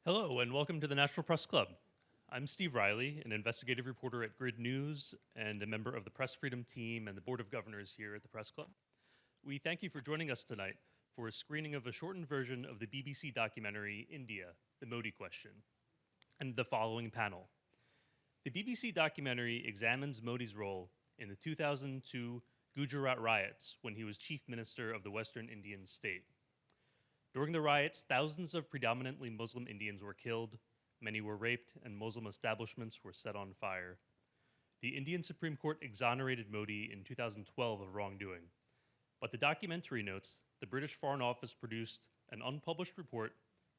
Hello, and welcome to the National Press Club. I'm Steve Riley, an investigative reporter at Grid News and a member of the Press Freedom Team and the Board of Governors here at the Press Club. We thank you for joining us tonight for a screening of a shortened version of the BBC documentary India, the Modi Question, and the following panel. The BBC documentary examines Modi's role in the 2002 Gujarat riots when he was chief minister of the Western Indian state. During the riots, thousands of predominantly Muslim Indians were killed, many were raped, and Muslim establishments were set on fire. The Indian Supreme Court exonerated Modi in 2012 of wrongdoing, but the documentary notes the British Foreign Office produced an unpublished report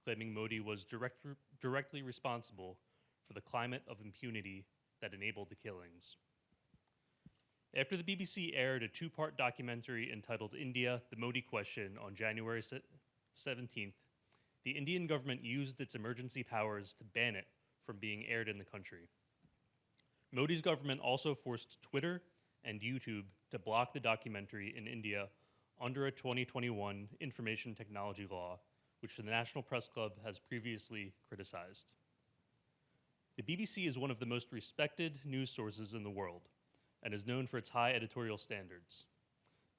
claiming Modi was directly responsible for the climate of impunity that enabled the killings. After the BBC aired a two-part documentary entitled India, the Modi Question on January 17th, the Indian government used its emergency powers to ban it from being aired in the country. Modi's government also forced Twitter and YouTube to block the documentary in India under a 2021 information technology law, which the National Press Club has previously criticized. The BBC is one of the most respected news sources in the world and is known for its high editorial standards.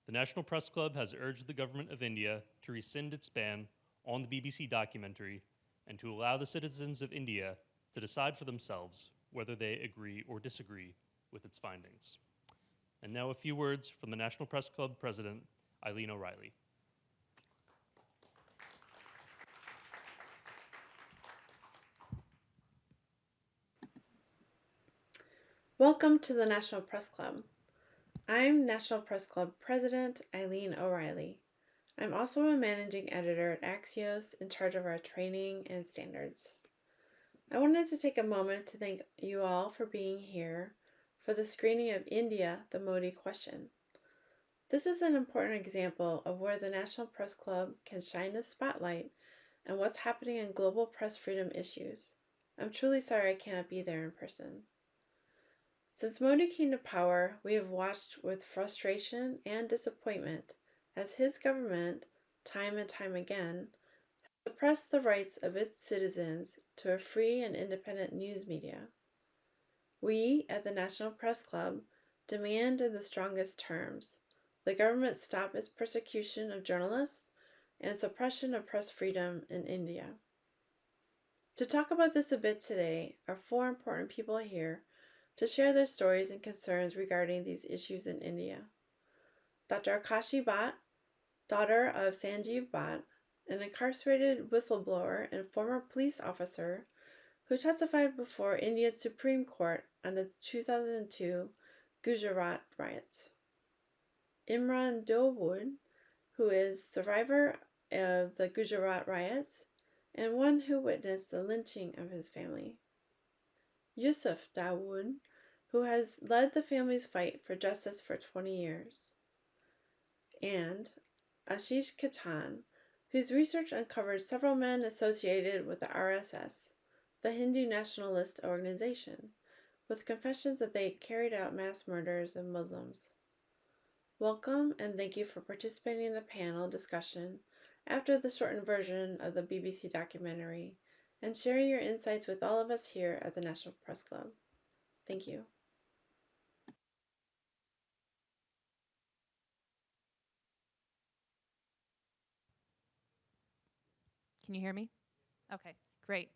The National Press Club has urged the government of India to rescind its ban on the BBC documentary and to allow the citizens of India to decide for themselves whether they agree or disagree with its findings. And now a few words from the National Press Club President, Eileen O'Reilly. Welcome to the National Press Club. I'm National Press Club President Eileen O'Reilly. I'm also a managing editor at Axios in charge of our training and standards. I wanted to take a moment to thank you all for being here for the screening of India, the Modi Question. This is an important example of where the National Press Club can shine a spotlight on what's happening in global press freedom issues. I'm truly sorry I cannot be there in person. Since Modi came to power, we have watched with frustration and disappointment as his government, time and time again, has suppressed the rights of its citizens to a free and independent news media. We, at the National Press Club, demand in the strongest terms the government stop its persecution of journalists and suppression of press freedom in India. To talk about this a bit today are four important people here to share their stories and concerns regarding these issues in India. Dr. Aakashi Bhatt, daughter of Sanjiv Bhatt, an incarcerated whistleblower and former police officer who testified before India's Supreme Court on the 2002 Gujarat riots. Imran Dawood, who is survivor of the Gujarat riots and one who witnessed the lynching of his family. Yusuf Dawood, who has led the family's fight for justice for 20 years. And Aakashi Bhatt, whose research uncovered several men associated with the RSS, the Hindu nationalist organization, with confessions that they carried out mass murders of Muslims. Welcome and thank you for participating in the panel discussion after the shortened version of the BBC documentary and sharing your insights with all of us here at the National Press Club. Thank you. Can you hear me? Okay, great.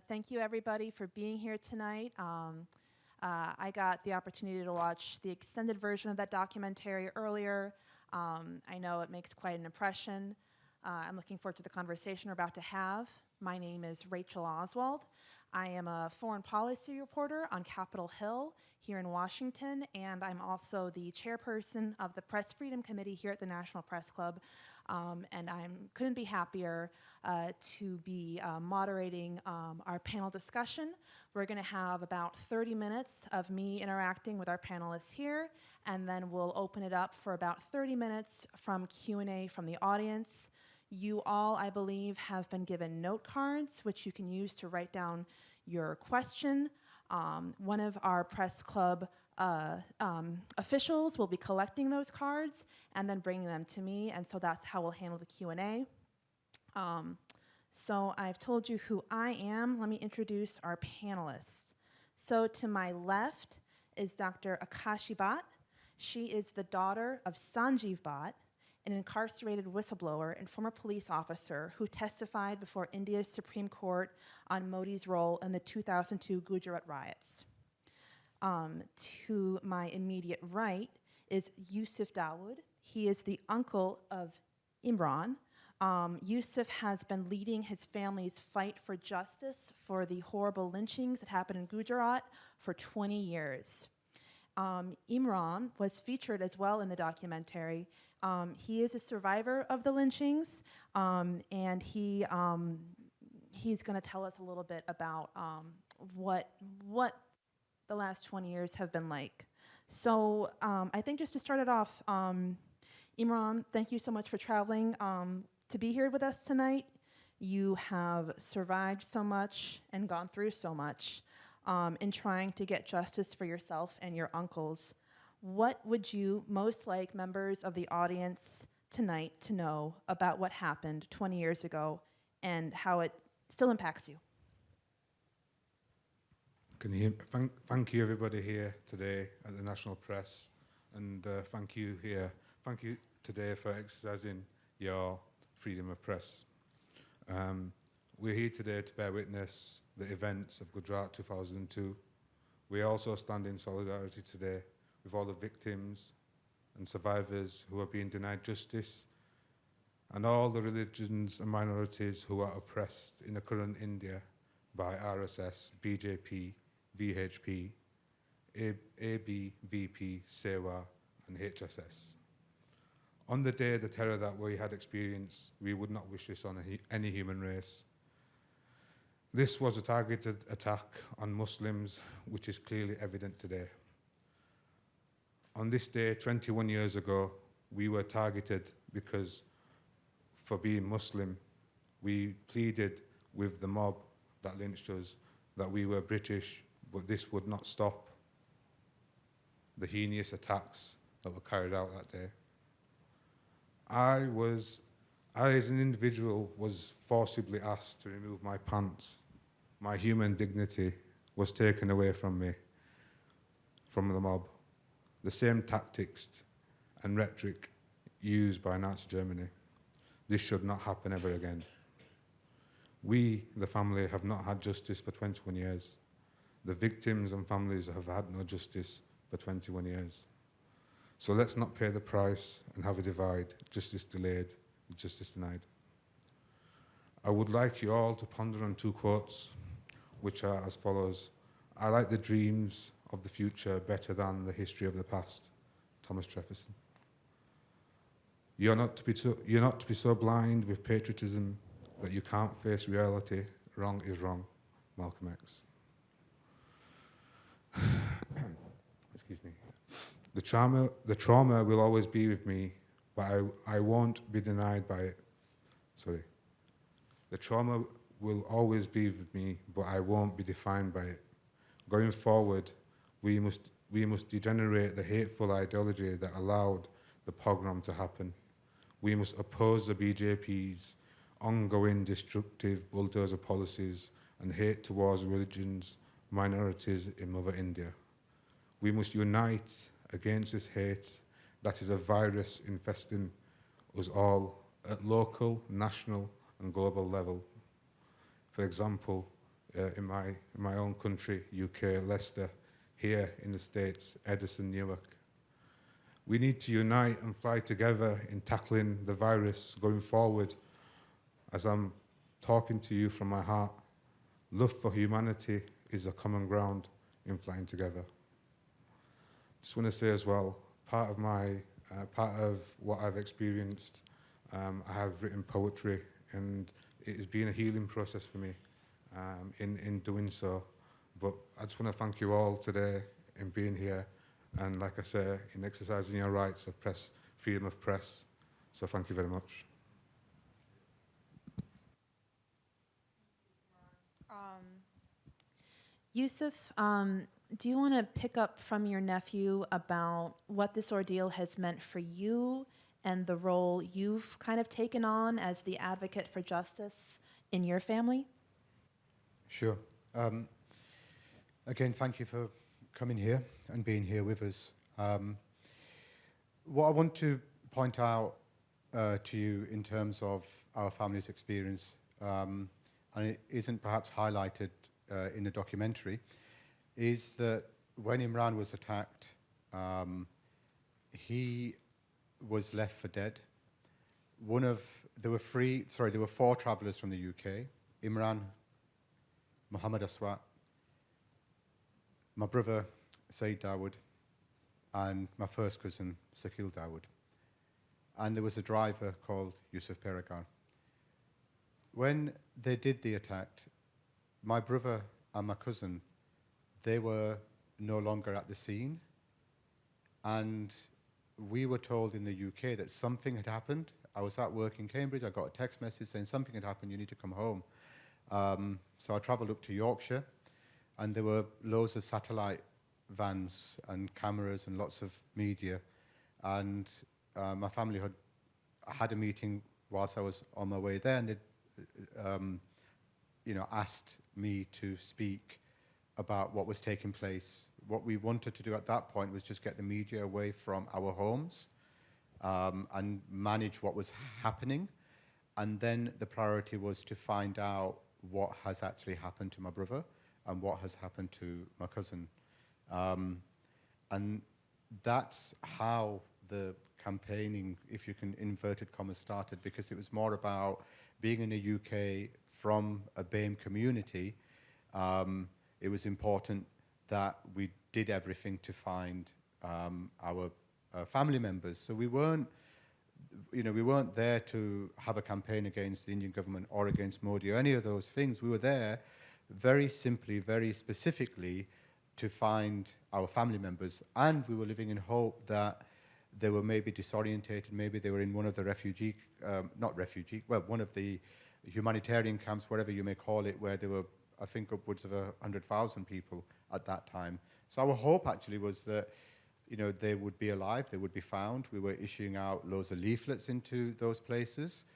Thank you everybody for being here tonight. I got the opportunity to watch the extended version of that documentary earlier. I know it makes quite an impression. I'm looking forward to the conversation we're about to have. My name is Rachel Oswald. I am a foreign policy reporter on Capitol Hill here in Washington, and I'm also the chairperson of the Press Freedom Committee here at the National Press Club. And I couldn't be happier to be moderating our panel discussion. We're going to have about 30 minutes of me interacting with our panelists here, and then we'll open it up for about 30 minutes from Q&A from the audience. You all, I believe, have been given note cards, which you can use to write down your question. One of our press club officials will be collecting those cards and then bringing them to me, and so that's how we'll handle the Q&A. So I've told you who I am. Let me introduce our panelists. So to my left is Dr. Aakashi Bhatt. She is the daughter of Sanjiv Bhatt, an incarcerated whistleblower and former police officer who testified before India's Supreme Court on Modi's role in the 2002 Gujarat riots. To my immediate right is Yusuf Dawood. He is the uncle of Imran. Yusuf has been leading his family's fight for justice for the horrible lynchings that happened in Gujarat for 20 years. Imran was featured as well in the documentary. He is a survivor of the lynchings, and he's going to tell us a little bit about what the last 20 years have been like. So I think just to start it off, Imran, thank you so much for traveling to be here with us tonight. You have survived so much and gone through so much in trying to get justice for yourself and your uncles. What would you most like members of the audience tonight to know about what happened 20 years ago and how it still impacts you? Can you hear? Thank you everybody here today at the National Press, and thank you today for exercising your freedom of press. We're here today to bear witness the events of Gujarat 2002. We also stand in solidarity today with all the victims and survivors who are being denied justice, and all the religions and minorities who are oppressed in the current India by RSS, BJP, VHP, ABVP, SEWA, and HSS. On the day of the terror that we had experienced, we would not wish this on any human race. This was a targeted attack on Muslims, which is clearly evident today. On this day, 21 years ago, we were targeted because for being Muslim, we pleaded with the mob that lynched us that we were British, but this would not stop the heinous attacks that were carried out that day. I, as an individual, was forcibly asked to remove my pants. My human dignity was taken away from me, from the mob. The same tactics and rhetoric used by Nazi Germany. This should not happen ever again. We, the family, have not had justice for 21 years. The victims and families have had no justice for 21 years. So let's not pay the price and have a divide, justice delayed, justice denied. I would like you all to ponder on two quotes, which are as follows. I like the dreams of the future better than the history of the past. Thomas Jefferson. You're not to be so blind with patriotism that you can't face reality. Wrong is wrong. Malcolm X. Excuse me. The trauma will always be with me, but I won't be denied by it. Sorry. The trauma will always be with me, but I won't be defined by it. Going forward, we must degenerate the hateful ideology that allowed the pogrom to happen. We must oppose the BJP's ongoing destructive bulldozer policies and hate towards religions, minorities in Mother India. We must unite against this hate that is a virus infesting us all at local, national, and global level. For example, in my own country, UK, Leicester, here in the States, Edison, Newark. We need to unite and fly together in tackling the virus going forward. As I'm talking to you from my heart, love for humanity is a common ground in flying together. Just want to say as well, part of what I've experienced, I have written poetry, and it has been a healing process for me in doing so. But I just want to thank you all today in being here, and like I say, in exercising your rights of press, freedom of press. So thank you very much. Yusuf, do you want to pick up from your nephew about what this ordeal has meant for you and the role you've kind of taken on as the advocate for justice in your family? Sure. Again, thank you for coming here and being here with us. What I want to point out to you in terms of our family's experience, and it isn't perhaps highlighted in the documentary, is that when Imran was attacked, he was left for dead. There were 4 travelers from the UK: Imran, Muhammad Aswat, my brother Saeed Dawood, and my first cousin Sakil Dawood. And there was a driver called Yusuf Dawood. When they did the attack, my brother and my cousin, they were no longer at the scene. And we were told in the UK that something had happened. I was at work in Cambridge. I got a text message saying something had happened, you need to come home. So I travelled up to Yorkshire, and there were loads of satellite vans and cameras and lots of media. And my family had a meeting whilst I was on my way there, and they asked me to speak about what was taking place. What we wanted to do at that point was just get the media away from our homes and manage what was happening. And then the priority was to find out what has actually happened to my brother and what has happened to my cousin. And that's how the campaigning, if you can, inverted commas, started, because it was more about being in the UK from a BAME community. It was important that we did everything to find our family members. So we weren't there to have a campaign against the Indian government or against Modi or any of those things. We were there very simply, very specifically to find our family members, and we were living in hope that they were maybe disorientated, maybe they were in one of the one of the humanitarian camps, whatever you may call it, where there were, I think, upwards of 100,000 people at that time. So our hope actually was that, they would be alive, they would be found. We were issuing out loads of leaflets into those places.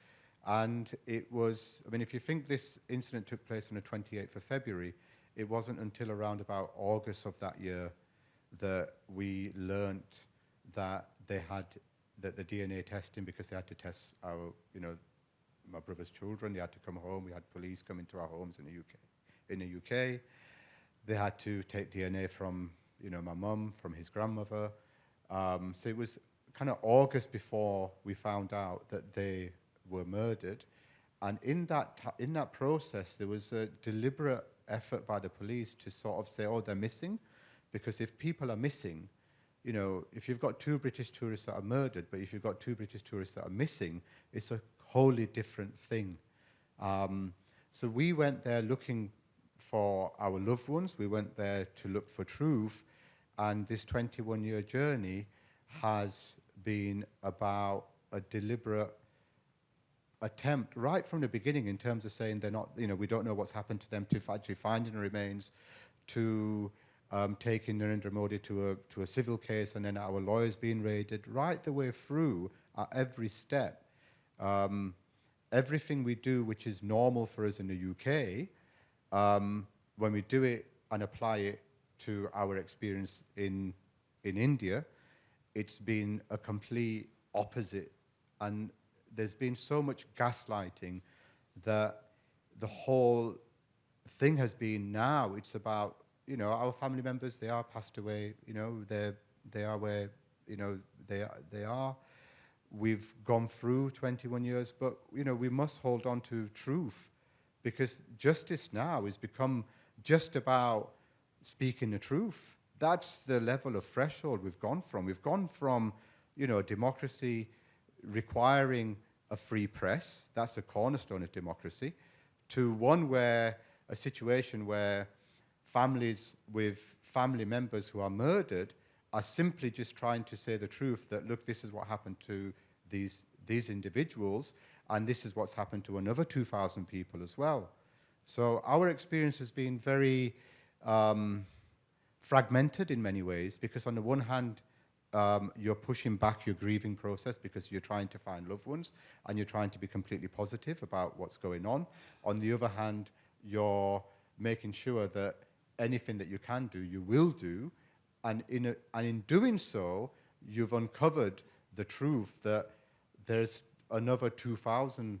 And it was, if you think this incident took place on the 28th of February, it wasn't until around about August of that year that we learnt that they had the DNA testing, because they had to test my brother's children. They had to come home. We had police come into our homes in the UK. They had to take DNA from, my mum, from his grandmother. So it was kind of August before we found out that they were murdered. And in that process, there was a deliberate effort by the police to sort of say, oh, they're missing. Because if people are missing, if you've got 2 British tourists that are murdered, but if you've got 2 British tourists that are missing, it's a wholly different thing. So we went there looking for our loved ones. We went there to look for truth. And this 21-year journey has been about a deliberate attempt right from the beginning, in terms of saying they're not, we don't know what's happened to them, to actually finding the remains, to taking Narendra Modi to a civil case, and then our lawyers being raided, right the way through at every step. Everything we do, which is normal for us in the UK, when we do it and apply it to our experience in India, it's been a complete opposite. And there's been so much gaslighting that the whole thing has been, now it's about, our family members, they are passed away, they are where, they are. We've gone through 21 years, but, we must hold on to truth, because justice now has become just about speaking the truth. That's the level of threshold we've gone from. We've gone from, democracy requiring a free press, that's a cornerstone of democracy, to a situation where families with family members who are murdered are simply just trying to say the truth, that, look, this is what happened to these individuals, and this is what's happened to another 2,000 people as well. So our experience has been very fragmented in many ways, because on the one hand, you're pushing back your grieving process because you're trying to find loved ones and you're trying to be completely positive about what's going on. On the other hand, you're making sure that anything that you can do, you will do. And in doing so, you've uncovered the truth that there's another 2,000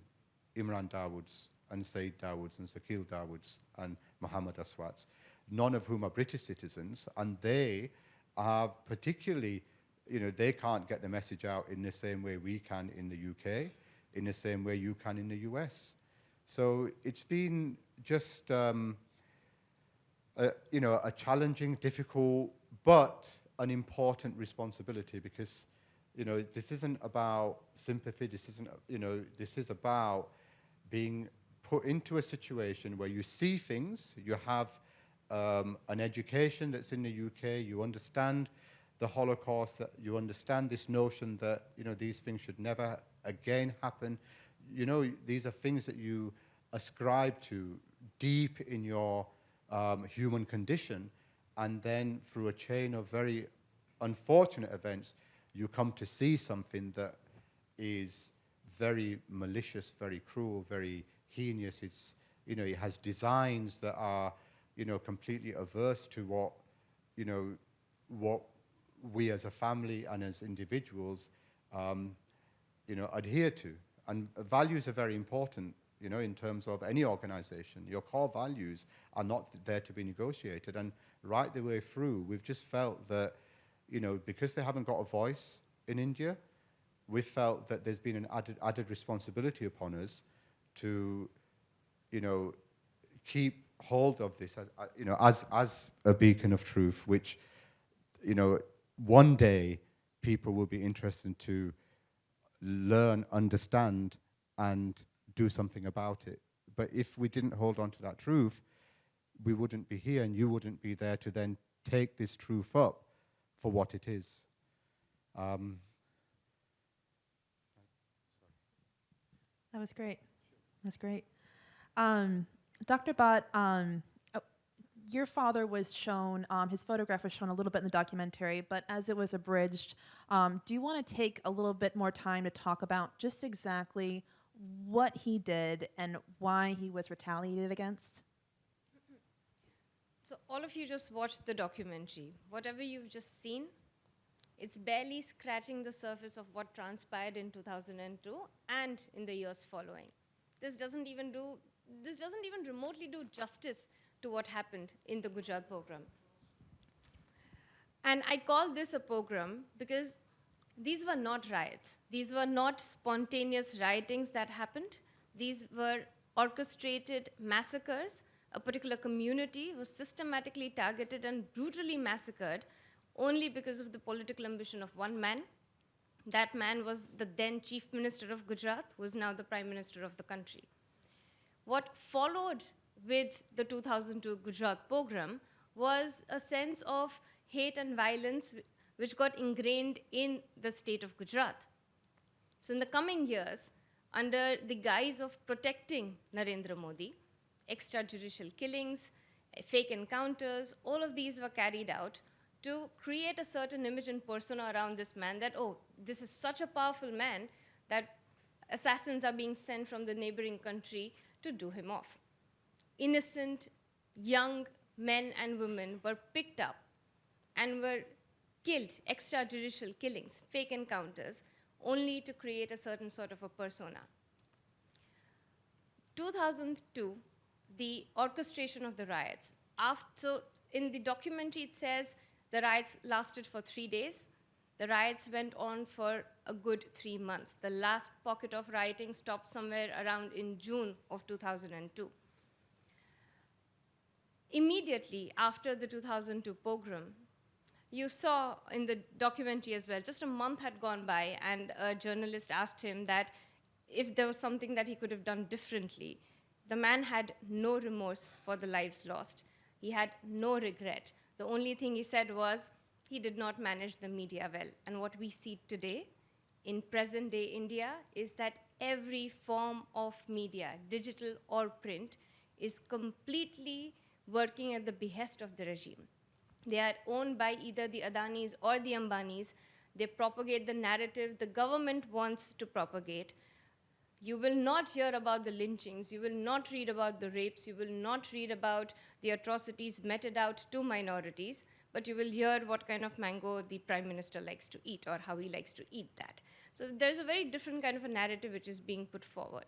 Imran Dawoods and Saeed Dawoods and Sakil Dawoods and Muhammad Aswats, none of whom are British citizens, and they are particularly, they can't get the message out in the same way we can in the UK, in the same way you can in the US. So it's been just, a challenging, difficult, but an important responsibility because, this isn't about sympathy. This isn't, this is about being put into a situation where you see things, you have an education that's in the UK, you understand the Holocaust, that you understand this notion that, these things should never again happen. These are things that you ascribe to deep in your human condition, and then through a chain of very unfortunate events, you come to see something that is very malicious, very cruel, very heinous. It's, it has designs that are, completely averse to what we as a family and as individuals, adhere to. And values are very important, in terms of any organization. Your core values are not there to be negotiated. And right the way through, we've just felt that, because they haven't got a voice in India, we've felt that there's been an added responsibility upon us to, keep hold of this as a beacon of truth, which, one day people will be interested to learn, understand, and do something about it. But if we didn't hold on to that truth, we wouldn't be here, and you wouldn't be there to then take this truth up for what it is. That was great. That was great. Dr. Bhatt, your father was shown, his photograph was shown a little bit in the documentary, but as it was abridged, do you want to take a little bit more time to talk about just exactly what he did and why he was retaliated against? So all of you just watched the documentary. Whatever you've just seen, it's barely scratching the surface of what transpired in 2002 and in the years following. This doesn't even remotely do justice to what happened in the Gujarat pogrom. And I call this a pogrom because these were not riots. These were not spontaneous riotings that happened. These were orchestrated massacres. A particular community was systematically targeted and brutally massacred only because of the political ambition of one man. That man was the then Chief Minister of Gujarat, who is now the Prime Minister of the country. What followed with the 2002 Gujarat pogrom was a sense of hate and violence which got ingrained in the state of Gujarat. So in the coming years, under the guise of protecting Narendra Modi, extrajudicial killings, fake encounters, all of these were carried out to create a certain image and persona around this man that, oh, this is such a powerful man that assassins are being sent from the neighboring country to do him off. Innocent young men and women were picked up and were killed, extrajudicial killings, fake encounters, only to create a certain sort of a persona. 2002, the orchestration of the riots. So in the documentary, it says the riots lasted for 3 days. The riots went on for a good 3 months. The last pocket of rioting stopped somewhere around in June of 2002. Immediately after the 2002 pogrom, you saw in the documentary as well, just a month had gone by, and a journalist asked him that if there was something that he could have done differently. The man had no remorse for the lives lost. He had no regret. The only thing he said was he did not manage the media well. And what we see today in present-day India is that every form of media, digital or print, is completely working at the behest of the regime. They are owned by either the Adanis or the Ambanis. They propagate the narrative the government wants to propagate. You will not hear about the lynchings. You will not read about the rapes. You will not read about the atrocities meted out to minorities, but you will hear what kind of mango the Prime Minister likes to eat or how he likes to eat that. So there's a very different kind of a narrative which is being put forward.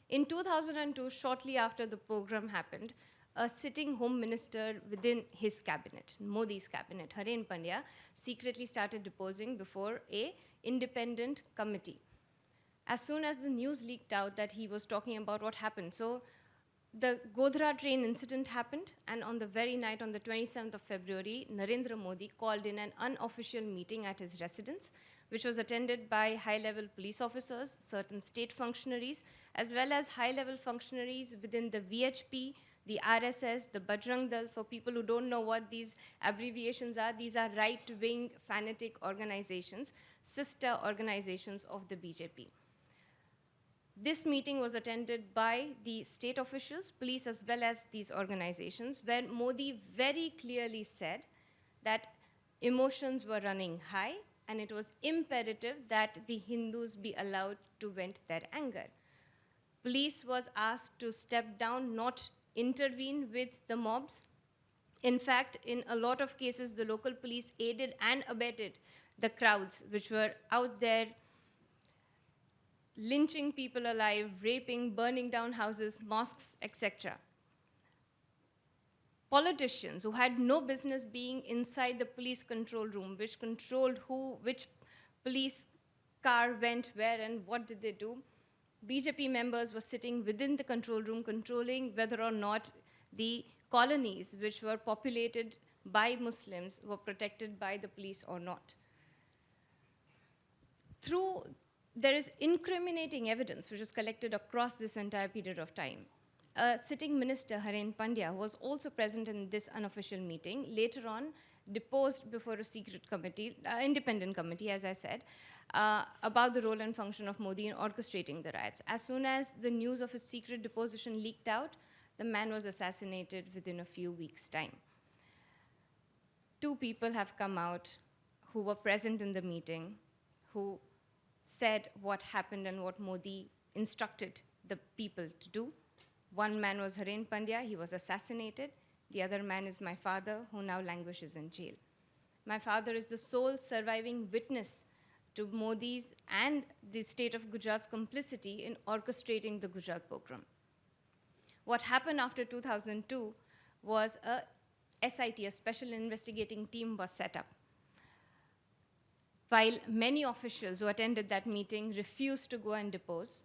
In 2002, shortly after the pogrom happened, a sitting home minister within his cabinet, Modi's cabinet, Haren Pandya, secretly started deposing before an independent committee. As soon as the news leaked out that he was talking about what happened, so the Godhra train incident happened, and on the very night, on the 27th of February, Narendra Modi called in an unofficial meeting at his residence, which was attended by high-level police officers, certain state functionaries, as well as high-level functionaries within the VHP, the RSS, the Bajrang Dal. For people who don't know what these abbreviations are, these are right-wing fanatic organizations, sister organizations of the BJP. This meeting was attended by the state officials, police, as well as these organizations, where Modi very clearly said that emotions were running high, and it was imperative that the Hindus be allowed to vent their anger. Police was asked to step down, not intervene with the mobs. In fact, in a lot of cases, the local police aided and abetted the crowds which were out there lynching people alive, raping, burning down houses, mosques, etc. Politicians who had no business being inside the police control room, which controlled which police car went where and what did they do, BJP members were sitting within the control room controlling whether or not the colonies which were populated by Muslims were protected by the police or not. There is incriminating evidence which was collected across this entire period of time. A sitting minister, Haren Pandya, who was also present in this unofficial meeting, later on deposed before a secret committee, independent committee, as I said, about the role and function of Modi in orchestrating the riots. As soon as the news of his secret deposition leaked out, the man was assassinated within a few weeks' time. 2 people have come out who were present in the meeting, who said what happened and what Modi instructed the people to do. One man was Haren Pandya, he was assassinated. The other man is my father, who now languishes in jail. My father is the sole surviving witness to Modi's and the state of Gujarat's complicity in orchestrating the Gujarat pogrom. What happened after 2002 was a SIT, a special investigating team, was set up. While many officials who attended that meeting refused to go and depose,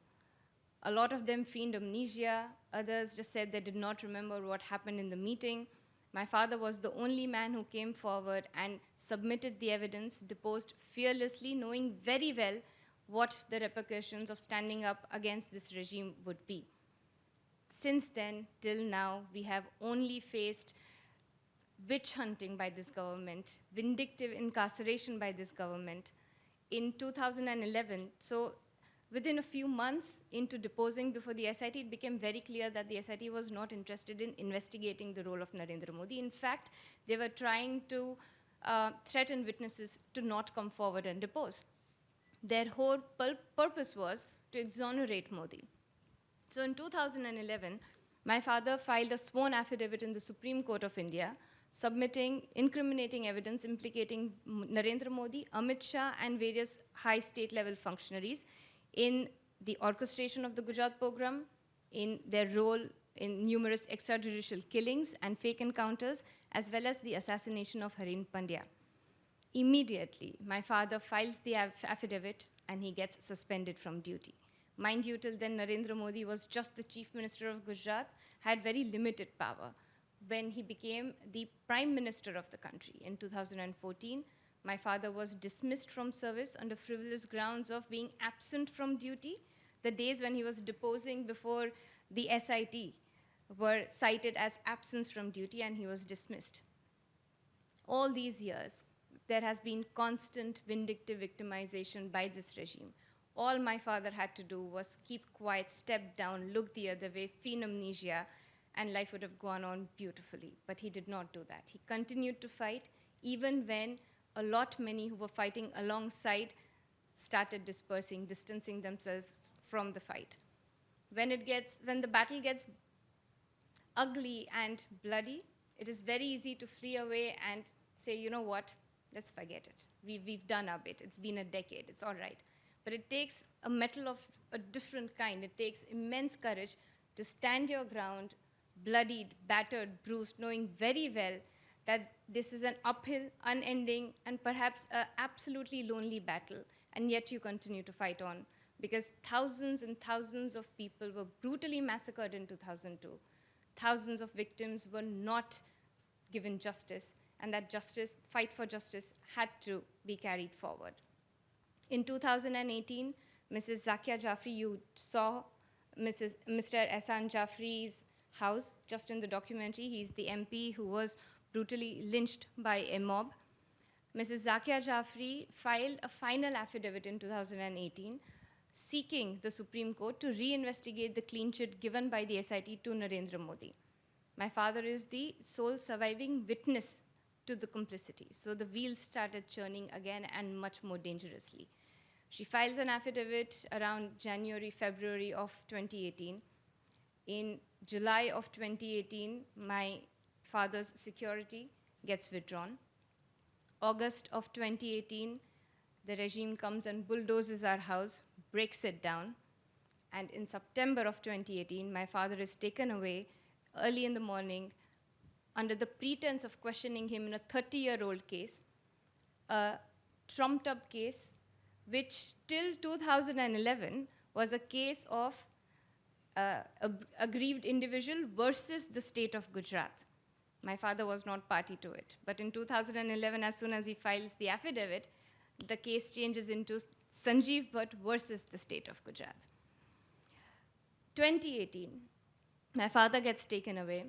a lot of them feigned amnesia, others just said they did not remember what happened in the meeting. My father was the only man who came forward and submitted the evidence, deposed fearlessly, knowing very well what the repercussions of standing up against this regime would be. Since then, till now, we have only faced witch hunting by this government, vindictive incarceration by this government. In 2011, so within a few months into deposing before the SIT, it became very clear that the SIT was not interested in investigating the role of Narendra Modi. In fact, they were trying to threaten witnesses to not come forward and depose. Their whole purpose was to exonerate Modi. So in 2011, my father filed a sworn affidavit in the Supreme Court of India, submitting incriminating evidence implicating Narendra Modi, Amit Shah, and various high state-level functionaries in the orchestration of the Gujarat pogrom, in their role in numerous extrajudicial killings and fake encounters, as well as the assassination of Haren Pandya. Immediately, my father files the affidavit and he gets suspended from duty. Mind you, till then, Narendra Modi was just the Chief Minister of Gujarat, had very limited power. When he became the Prime Minister of the country in 2014, my father was dismissed from service under frivolous grounds of being absent from duty. The days when he was deposing before the SIT were cited as absence from duty, and he was dismissed. All these years, there has been constant vindictive victimization by this regime. All my father had to do was keep quiet, step down, look the other way, feign amnesia, and life would have gone on beautifully. But he did not do that. He continued to fight, even when a lot many who were fighting alongside started dispersing, distancing themselves from the fight. When the battle gets ugly and bloody, it is very easy to flee away and say, you know what, let's forget it. We've done our bit. It's been a decade. It's all right. But it takes a mettle of a different kind. It takes immense courage to stand your ground, bloodied, battered, bruised, knowing very well that this is an uphill, unending, and perhaps an absolutely lonely battle, and yet you continue to fight on, because thousands and thousands of people were brutally massacred in 2002. Thousands of victims were not given justice, and that fight for justice had to be carried forward. In 2018, Mrs. Zakia Jafri, you saw Mr. Ehsan Jafri's house just in the documentary. He's the MP who was brutally lynched by a mob. Mrs. Zakia Jafri filed a final affidavit in 2018 seeking the Supreme Court to reinvestigate the clean chit given by the SIT to Narendra Modi. My father is the sole surviving witness to the complicity. So the wheels started churning again and much more dangerously. She files an affidavit around January, February of 2018. In July of 2018, my father's security gets withdrawn. August of 2018, the regime comes and bulldozes our house, breaks it down. And in September of 2018, my father is taken away early in the morning under the pretense of questioning him in a 30-year-old case, a trumped-up case, which till 2011 was a case of aggrieved individual versus the state of Gujarat. My father was not party to it. But in 2011, as soon as he files the affidavit, the case changes into Sanjiv Bhatt versus the state of Gujarat. 2018, my father gets taken away.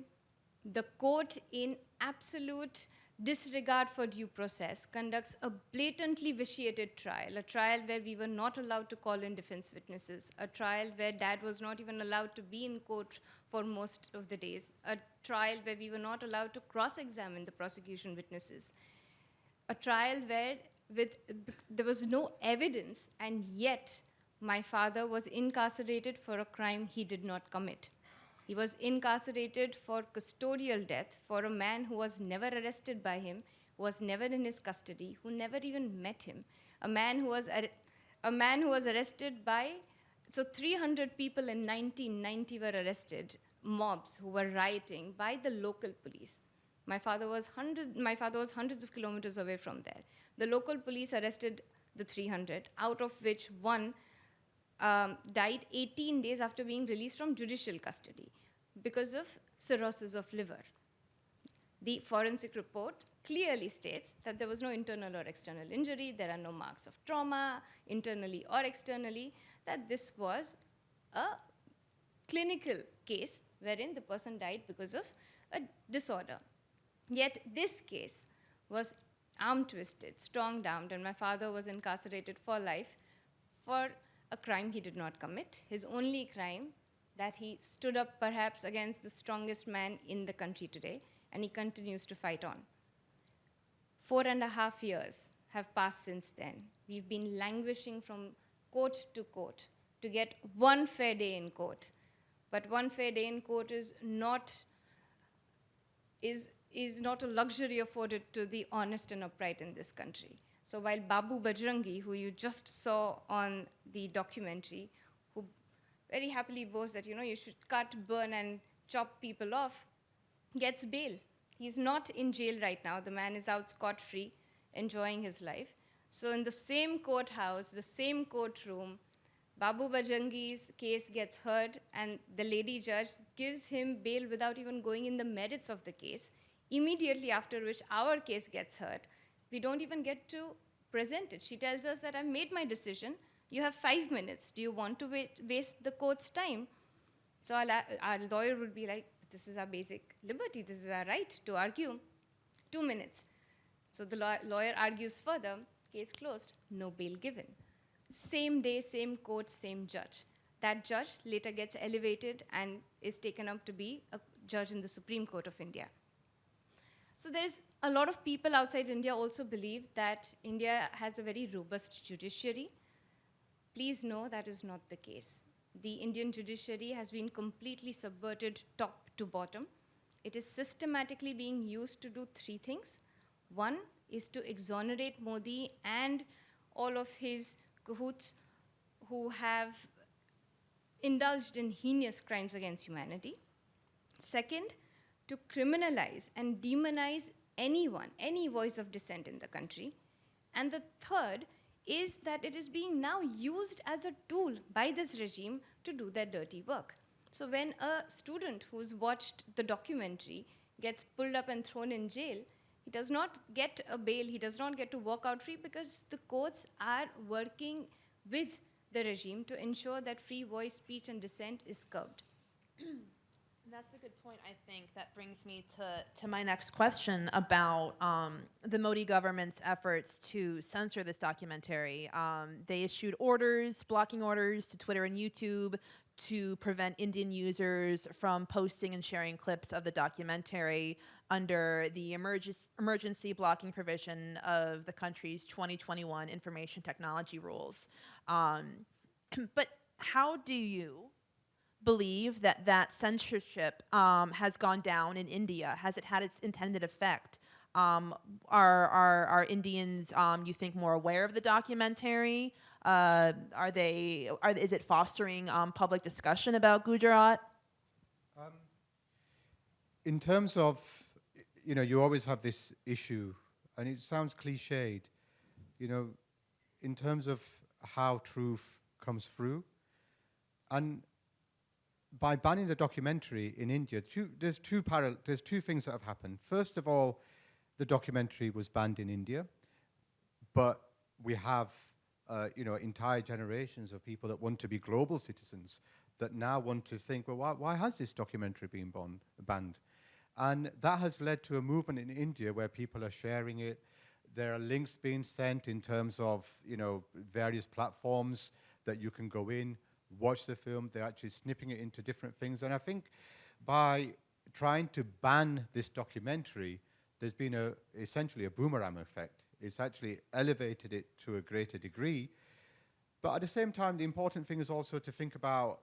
The court, in absolute disregard for due process, conducts a blatantly vitiated trial, a trial where we were not allowed to call in defense witnesses, a trial where dad was not even allowed to be in court for most of the days, a trial where we were not allowed to cross-examine the prosecution witnesses, a trial where there was no evidence, and yet my father was incarcerated for a crime he did not commit. He was incarcerated for custodial death for a man who was never arrested by him, who was never in his custody, who never even met him, a man who was arrested by, so 300 people in 1990 were arrested, mobs who were rioting by the local police. My father was hundreds of kilometers away from there. The local police arrested the 300, out of which one died 18 days after being released from judicial custody because of cirrhosis of liver. The forensic report clearly states that there was no internal or external injury, there are no marks of trauma, internally or externally, that this was a clinical case wherein the person died because of a disorder. Yet this case was arm-twisted, strong-armed, and my father was incarcerated for life for a crime he did not commit, his only crime, that he stood up perhaps against the strongest man in the country today, and he continues to fight on. 4.5 years have passed since then. We've been languishing from court to court to get one fair day in court. But one fair day in court is not a luxury afforded to the honest and upright in this country. So while Babu Bajrangi, who you just saw on the documentary, who very happily boasts that, you should cut, burn, and chop people off, gets bail. He's not in jail right now. The man is out scot-free, enjoying his life. So in the same courthouse, the same courtroom, Babu Bajrangi's case gets heard, and the lady judge gives him bail without even going in the merits of the case, immediately after which our case gets heard. We don't even get to present it. She tells us that I've made my decision. You have 5 minutes. Do you want to waste the court's time? So our lawyer would be like, this is our basic liberty. This is our right to argue. 2 minutes. So the lawyer argues further. Case closed. No bail given. Same day, same court, same judge. That judge later gets elevated and is taken up to be a judge in the Supreme Court of India. So there's a lot of people outside India also believe that India has a very robust judiciary. Please know that is not the case. The Indian judiciary has been completely subverted top to bottom. It is systematically being used to do three things. One is to exonerate Modi and all of his cahoots who have indulged in heinous crimes against humanity. Second, to criminalize and demonize anyone, any voice of dissent in the country. And the third is that it is being now used as a tool by this regime to do their dirty work. So when a student who's watched the documentary gets pulled up and thrown in jail, he does not get a bail, he does not get to walk out free because the courts are working with the regime to ensure that free voice, speech, and dissent is curbed. That's a good point, I think. That brings me to my next question about the Modi government's efforts to censor this documentary. They issued orders, blocking orders to Twitter and YouTube to prevent Indian users from posting and sharing clips of the documentary under the emergency blocking provision of the country's 2021 information technology rules. But how do you believe that that censorship has gone down in India? Has it had its intended effect? Are Indians, you think, more aware of the documentary? Is it fostering public discussion about Gujarat? In terms of, you always have this issue, and it sounds cliched, in terms of how truth comes through. And by banning the documentary in India, there's two things that have happened. First of all, the documentary was banned in India, but we have entire generations of people that want to be global citizens that now want to think, well, why has this documentary been banned? And that has led to a movement in India where people are sharing it. There are links being sent in terms of various platforms that you can go in, watch the film. They're actually snipping it into different things. And I think by trying to ban this documentary, there's been essentially a boomerang effect. It's actually elevated it to a greater degree. But at the same time, the important thing is also to think about,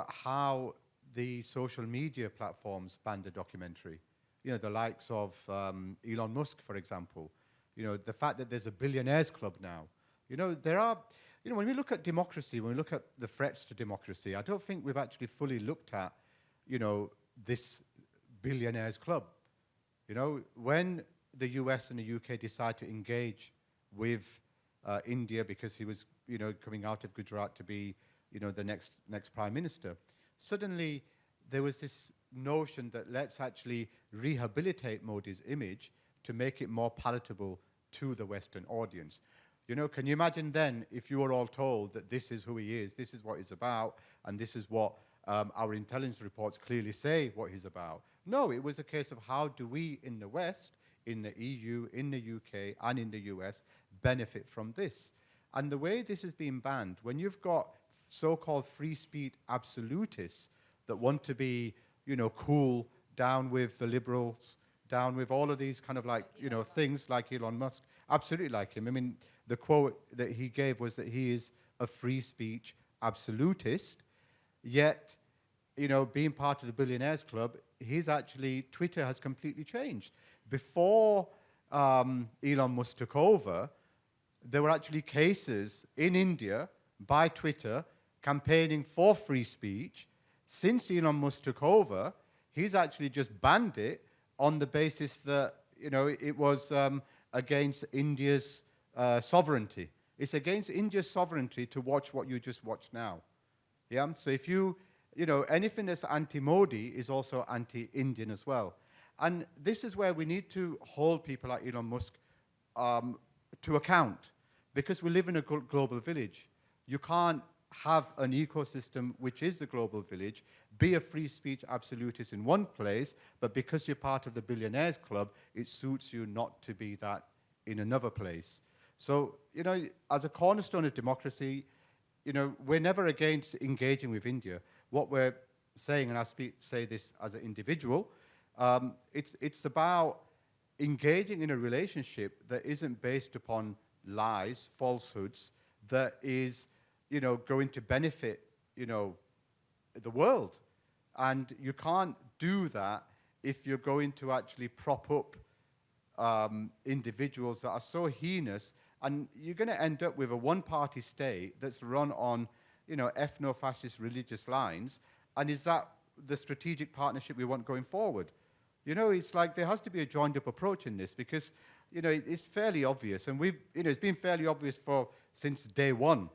how the social media platforms banned the documentary. The likes of Elon Musk, for example. The fact that there's a billionaires club now. There are, when we look at democracy, when we look at the threats to democracy, I don't think we've actually fully looked at, this billionaires club. When the US and the UK decide to engage with India because he was, coming out of Gujarat to be, the next prime minister, suddenly there was this notion that let's actually rehabilitate Modi's image to make it more palatable to the Western audience. Can you imagine then if you were all told that this is who he is, this is what he's about, and this is what our intelligence reports clearly say what he's about? No, it was a case of how do we in the West, in the EU, in the UK, and in the US benefit from this? And the way this is being banned, when you've got so-called free speech absolutists that want to be, cool, down with the liberals, down with all of these kind of things like Elon Musk, absolutely like him. I mean, the quote that he gave was that he is a free speech absolutist, yet, being part of the billionaires club, Twitter has completely changed. Before Elon Musk took over, there were actually cases in India by Twitter campaigning for free speech. Since Elon Musk took over, he's actually just banned it on the basis that, it was against India's sovereignty. It's against India's sovereignty to watch what you just watched now. Yeah. So if anything that's anti-Modi is also anti-Indian as well. And this is where we need to hold people like Elon Musk to account, because we live in a global village. You can't have an ecosystem which is the global village, be a free speech absolutist in one place, but because you're part of the billionaires club, it suits you not to be that in another place. So, as a cornerstone of democracy, we're never against engaging with India. What we're saying, and I say this as an individual, it's about engaging in a relationship that isn't based upon lies, falsehoods, that is, going to benefit, the world. And you can't do that if you're going to actually prop up individuals that are so heinous, and you're going to end up with a one-party state that's run on, ethno-fascist religious lines. And is that the strategic partnership we want going forward? It's like there has to be a joined-up approach in this, because, it's fairly obvious, and it's been fairly obvious since day one,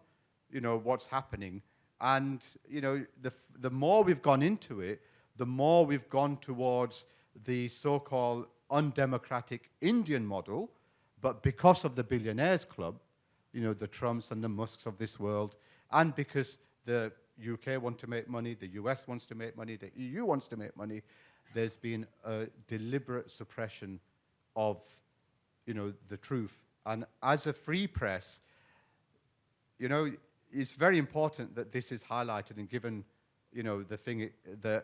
what's happening. And, the more we've gone into it, the more we've gone towards the so-called undemocratic Indian model. But because of the billionaires club, the Trumps and the Musks of this world, and because the UK want to make money, the US wants to make money, the EU wants to make money, there's been a deliberate suppression of, the truth. And as a free press, it's very important that this is highlighted and given, the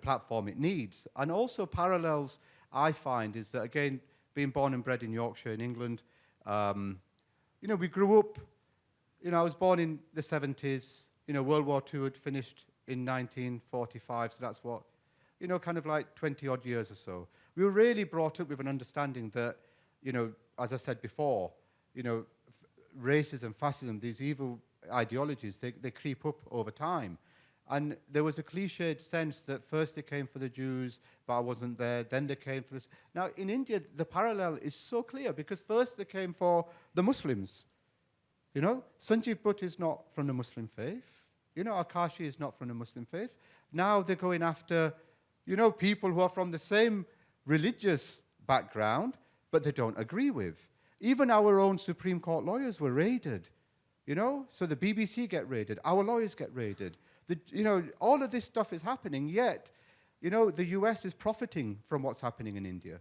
platform it needs. And also parallels I find is that, again, being born and bred in Yorkshire in England, we grew up, I was born in the 70s, World War II had finished in 1945, so that's what, kind of like 20 odd years or so. We were really brought up with an understanding that, as I said before, racism, fascism, these evil ideologies, they creep up over time. And there was a cliched sense that first they came for the Jews, but I wasn't there, then they came for us. Now, in India, the parallel is so clear, because first they came for the Muslims. Sanjiv Bhatt is not from the Muslim faith. Aakashi is not from the Muslim faith. Now they're going after, people who are from the same religious background, but they don't agree with. Even our own Supreme Court lawyers were raided, so the BBC get raided, our lawyers get raided. All of this stuff is happening, yet, the US is profiting from what's happening in India.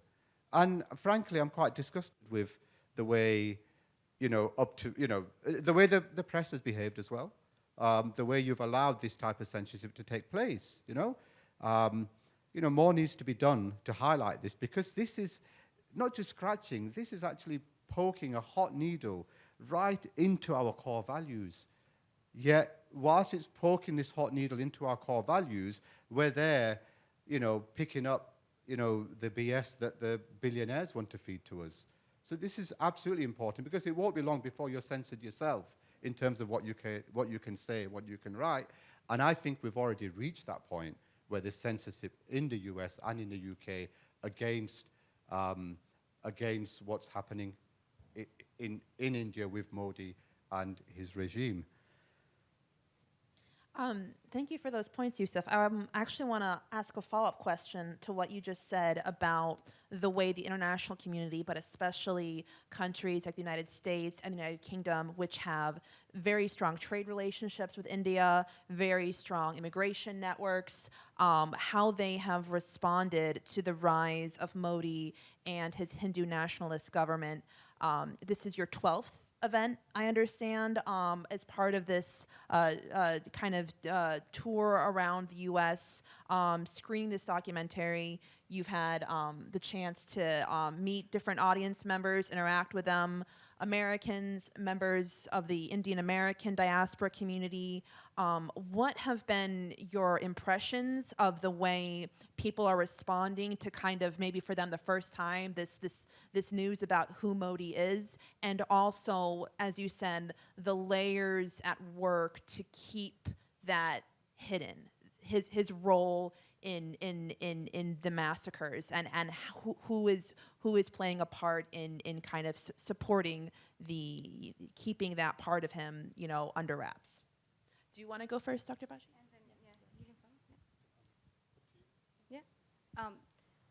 And frankly, I'm quite disgusted with the way, the way the press has behaved as well, the way you've allowed this type of censorship to take place, more needs to be done to highlight this, because this is not just scratching, this is actually poking a hot needle right into our core values. Yet, whilst it's poking this hot needle into our core values, we're there, picking up, the BS that the billionaires want to feed to us. So this is absolutely important, because it won't be long before you're censored yourself in terms of what you can say, what you can write. And I think we've already reached that point where there's censorship in the US and in the UK against what's happening in India with Modi and his regime. Thank you for those points, Yusuf. I actually want to ask a follow-up question to what you just said about the way the international community, but especially countries like the United States and the United Kingdom, which have very strong trade relationships with India, very strong immigration networks, how they have responded to the rise of Modi and his Hindu nationalist government. This is your 12th event, I understand, as part of this kind of tour around the U.S. Screening this documentary. You've had the chance to meet different audience members, interact with them, Americans, members of the Indian American diaspora community. What have been your impressions of the way people are responding to kind of maybe for them the first time this news about who Modi is, and also, as you said, the layers at work to keep that hidden, his role in the massacres, and who is playing a part in kind of supporting the keeping that part of him, under wraps. Do you want to go first, Dr. Bashi?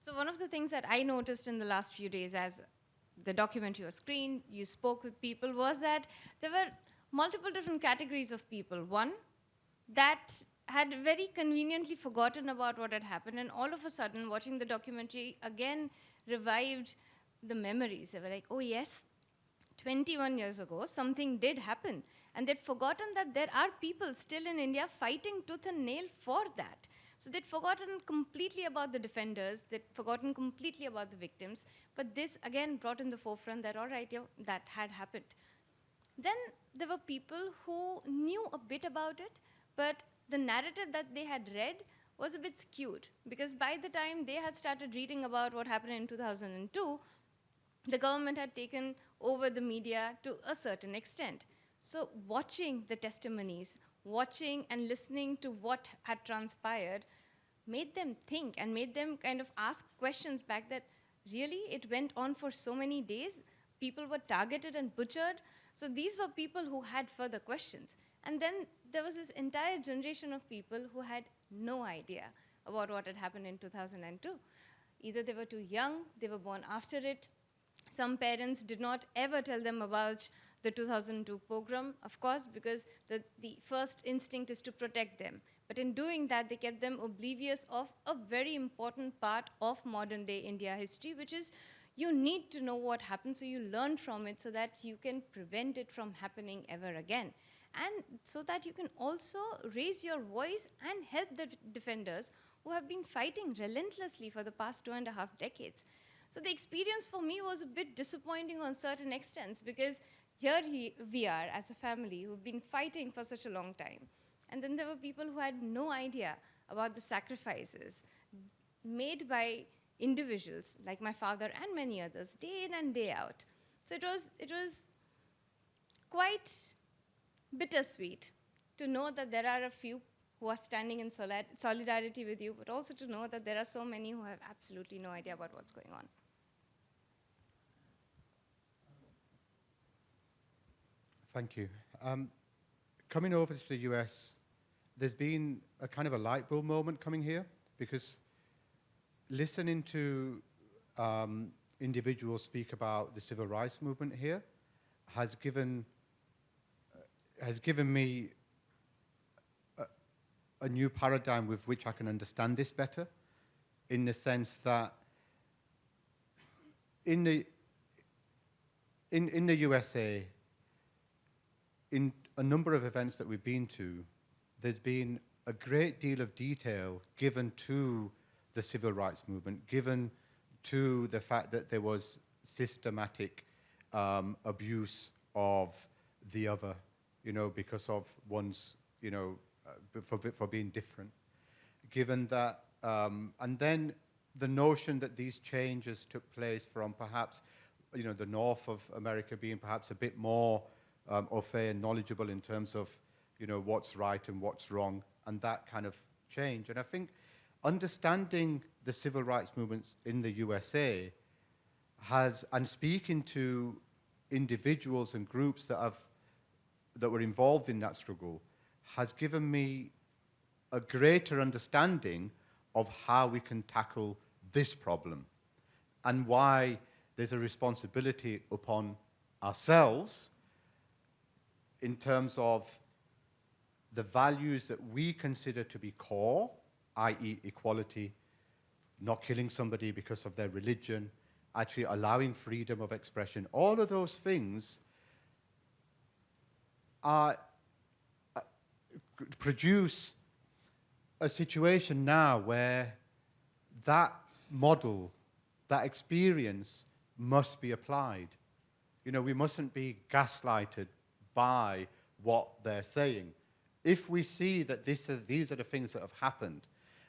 So one of the things that I noticed in the last few days as the documentary was screened, you spoke with people, was that there were multiple different categories of people. One, that had very conveniently forgotten about what had happened, and all of a sudden, watching the documentary again revived the memories. They were like, oh yes, 21 years ago, something did happen. And they'd forgotten that there are people still in India fighting tooth and nail for that. So they'd forgotten completely about the defenders, they'd forgotten completely about the victims, but this again brought in the forefront that, all right, that had happened. Then there were people who knew a bit about it, but the narrative that they had read was a bit skewed, because by the time they had started reading about what happened in 2002, the government had taken over the media to a certain extent. So watching the testimonies, watching and listening to what had transpired made them think and made them kind of ask questions back that, really, it went on for so many days? People were targeted and butchered? So these were people who had further questions. And then there was this entire generation of people who had no idea about what had happened in 2002. Either they were too young, they were born after it. Some parents did not ever tell them about the 2002 pogrom, of course, because the first instinct is to protect them. But in doing that, they kept them oblivious of a very important part of modern day India history, which is you need to know what happened so you learn from it so that you can prevent it from happening ever again. And so that you can also raise your voice and help the defenders who have been fighting relentlessly for the past 2.5 decades. So the experience for me was a bit disappointing on certain extents, because here we are as a family who've been fighting for such a long time. And then there were people who had no idea about the sacrifices made by individuals like my father and many others, day in and day out. So it was quite bittersweet to know that there are a few who are standing in solidarity with you, but also to know that there are so many who have absolutely no idea about what's going on. Thank you. Coming over to the US, there's been a kind of a light bulb moment coming here, because listening to individuals speak about the civil rights movement here has given me a new paradigm with which I can understand this better, in the sense that in the USA, in a number of events that we've been to, there's been a great deal of detail given to the civil rights movement, given to the fact that there was systematic abuse of the other, because of one's, for being different. Given that, and then the notion that these changes took place from perhaps, the north of America being perhaps a bit more au fait and knowledgeable in terms of, what's right and what's wrong, and that kind of change. And I think understanding the civil rights movement in the USA and speaking to individuals and groups that were involved in that struggle, has given me a greater understanding of how we can tackle this problem, and why there's a responsibility upon ourselves in terms of the values that we consider to be core, i.e. equality, not killing somebody because of their religion, actually allowing freedom of expression. All of those things produce a situation now where that model, that experience must be applied. We mustn't be gaslighted by what they're saying. If we see that these are the things that have happened,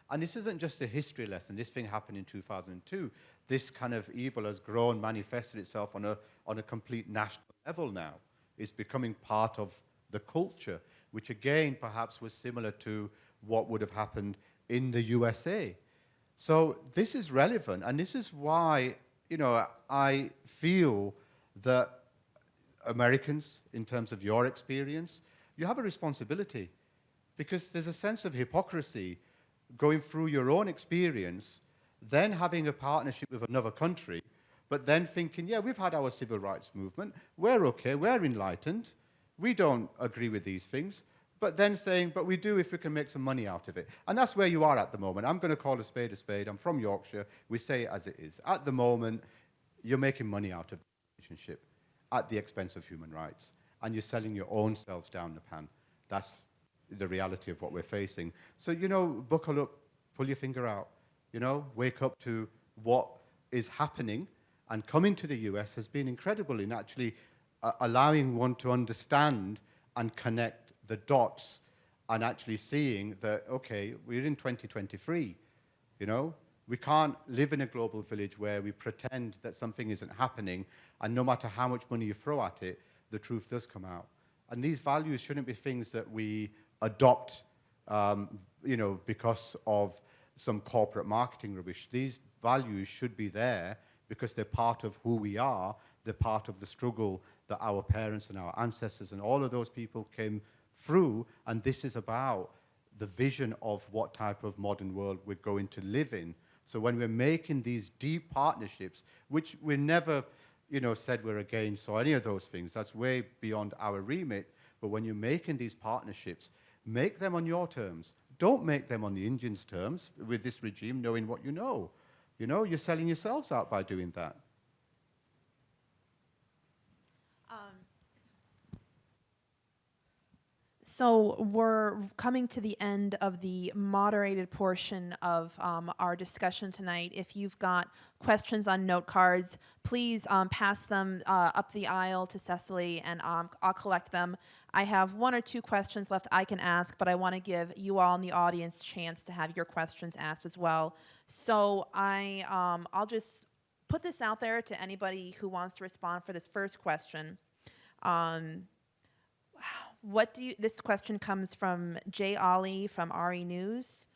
and this isn't just a history lesson, this thing happened in 2002, this kind of evil has grown, manifested itself on a complete national level now. It's becoming part of the culture, which again perhaps was similar to what would have happened in the USA. So this is relevant, and this is why, I feel that Americans, in terms of your experience, you have a responsibility, because there's a sense of hypocrisy going through your own experience, then having a partnership with another country, but then thinking, yeah, we've had our civil rights movement, we're okay, we're enlightened, we don't agree with these things, but then saying, but we do if we can make some money out of it. And that's where you are at the moment. I'm going to call a spade a spade. I'm from Yorkshire. We say it as it is. At the moment, you're making money out of the relationship at the expense of human rights, and you're selling your own selves down the pan. That's the reality of what we're facing. So, buckle up, pull your finger out, wake up to what is happening. And coming to the US has been incredible in actually allowing one to understand and connect the dots and actually seeing that, okay, we're in 2023, We can't live in a global village where we pretend that something isn't happening, and no matter how much money you throw at it, the truth does come out. And these values shouldn't be things that we adopt, because of some corporate marketing rubbish. These values should be there because they're part of who we are. They're part of the struggle that our parents and our ancestors and all of those people came through. And this is about the vision of what type of modern world we're going to live in. So when we're making these deep partnerships, which we never, said we're against or any of those things, that's way beyond our remit. But when you're making these partnerships, make them on your terms. Don't make them on the Indians' terms with this regime, knowing what you know. You're selling yourselves out by doing that. So we're coming to the end of the moderated portion of our discussion tonight. If you've got questions on note cards, please pass them up the aisle to Cecily, and I'll collect them. I have one or two questions left I can ask, but I want to give you all in the audience a chance to have your questions asked as well. So I'll just put this out there to anybody who wants to respond for this first question. This question comes from Jay Ollie from RE News.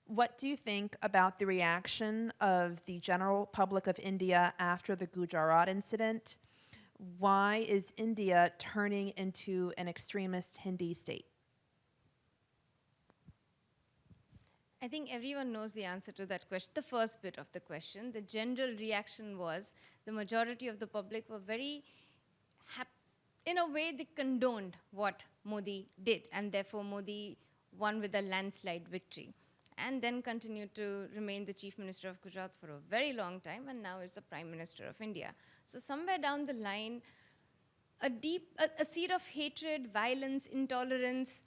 What do you think about the reaction of the general public of India after the Gujarat incident? Why is India turning into an extremist Hindi state? I think everyone knows the answer to that question, the first bit of the question. The general reaction was the majority of the public were very happy. In a way, they condoned what Modi did, and therefore Modi won with a landslide victory, and then continued to remain the Chief Minister of Gujarat for a very long time, and now is the Prime Minister of India. So somewhere down the line, a seed of hatred, violence, intolerance,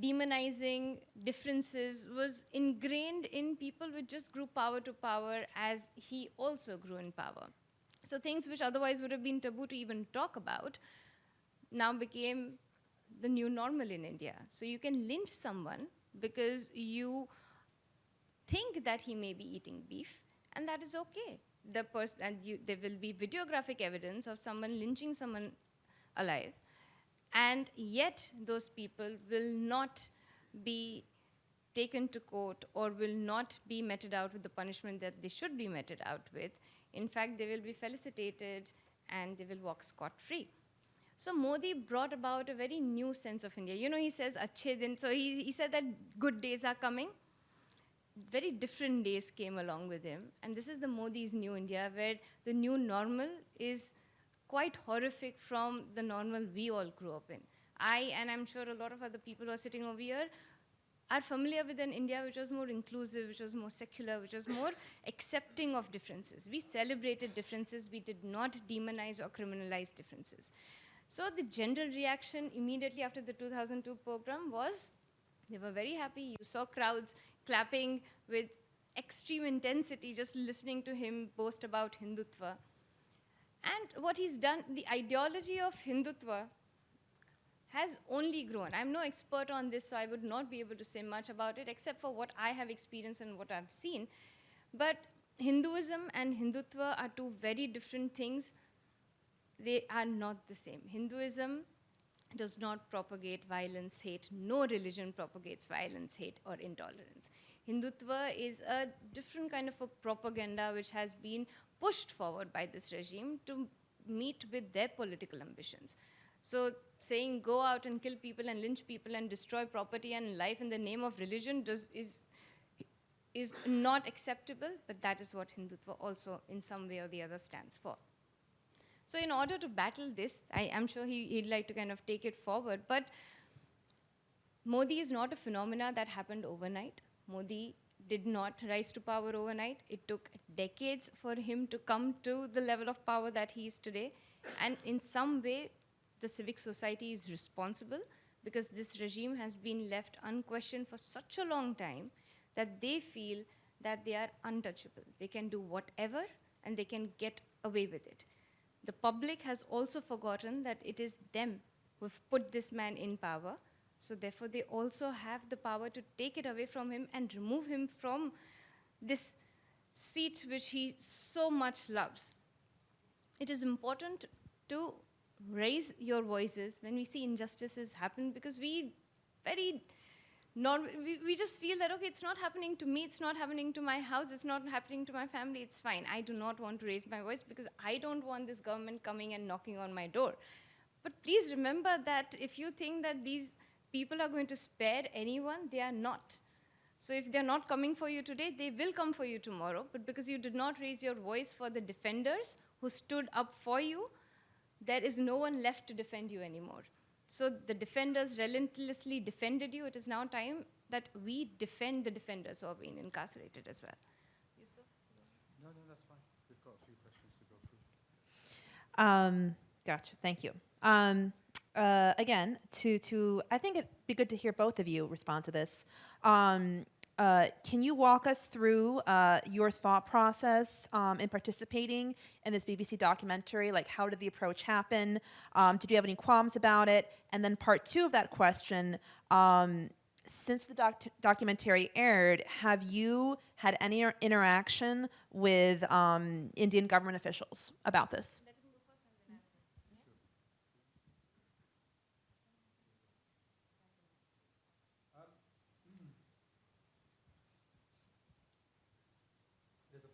demonizing differences was ingrained in people, which just grew power to power as he also grew in power. So things which otherwise would have been taboo to even talk about now became the new normal in India. So you can lynch someone because you think that he may be eating beef, and that is okay. There will be videographic evidence of someone lynching someone alive, and yet those people will not be taken to court or will not be meted out with the punishment that they should be meted out with. In fact, they will be felicitated and they will walk scot-free. So Modi brought about a very new sense of India. He says, Achhe din. So he said that good days are coming. Very different days came along with him. And this is the Modi's new India, where the new normal is quite horrific from the normal we all grew up in. And I'm sure a lot of other people who are sitting over here are familiar with an India which was more inclusive, which was more secular, which was more accepting of differences. We celebrated differences. We did not demonize or criminalize differences. So the general reaction immediately after the 2002 pogrom was, they were very happy. You saw crowds clapping with extreme intensity, just listening to him boast about Hindutva. And what he's done, the ideology of Hindutva has only grown. I'm no expert on this, so I would not be able to say much about it, except for what I have experienced and what I've seen. But Hinduism and Hindutva are two very different things. They are not the same. Hinduism does not propagate violence, hate. No religion propagates violence, hate, or intolerance. Hindutva is a different kind of a propaganda which has been pushed forward by this regime to meet with their political ambitions. So saying go out and kill people and lynch people and destroy property and life in the name of religion is not acceptable, but that is what Hindutva also in some way or the other stands for. So in order to battle this, I'm sure he'd like to kind of take it forward, but Modi is not a phenomena that happened overnight. Modi did not rise to power overnight. It took decades for him to come to the level of power that he is today. And in some way, the civic society is responsible because this regime has been left unquestioned for such a long time that they feel that they are untouchable. They can do whatever and they can get away with it. The public has also forgotten that it is them who've put this man in power. So therefore, they also have the power to take it away from him and remove him from this seat which he so much loves. It is important to raise your voices when we see injustices happen, because we just feel that, okay, it's not happening to me, it's not happening to my house, it's not happening to my family, it's fine. I do not want to raise my voice because I don't want this government coming and knocking on my door. But please remember that if you think that these people are going to spare anyone, they are not. So if they're not coming for you today, they will come for you tomorrow. But because you did not raise your voice for the defenders who stood up for you, there is no one left to defend you anymore. So the defenders relentlessly defended you. It is now time that we defend the defenders who are being incarcerated as well. Yusuf? No, that's fine. We've got a few questions to go through. Gotcha. Thank you. Again, I think it'd be good to hear both of you respond to this. Can you walk us through your thought process in participating in this BBC documentary? Like, how did the approach happen? Did you have any qualms about it? And then part two of that question, since the documentary aired, have you had any interaction with Indian government officials about this?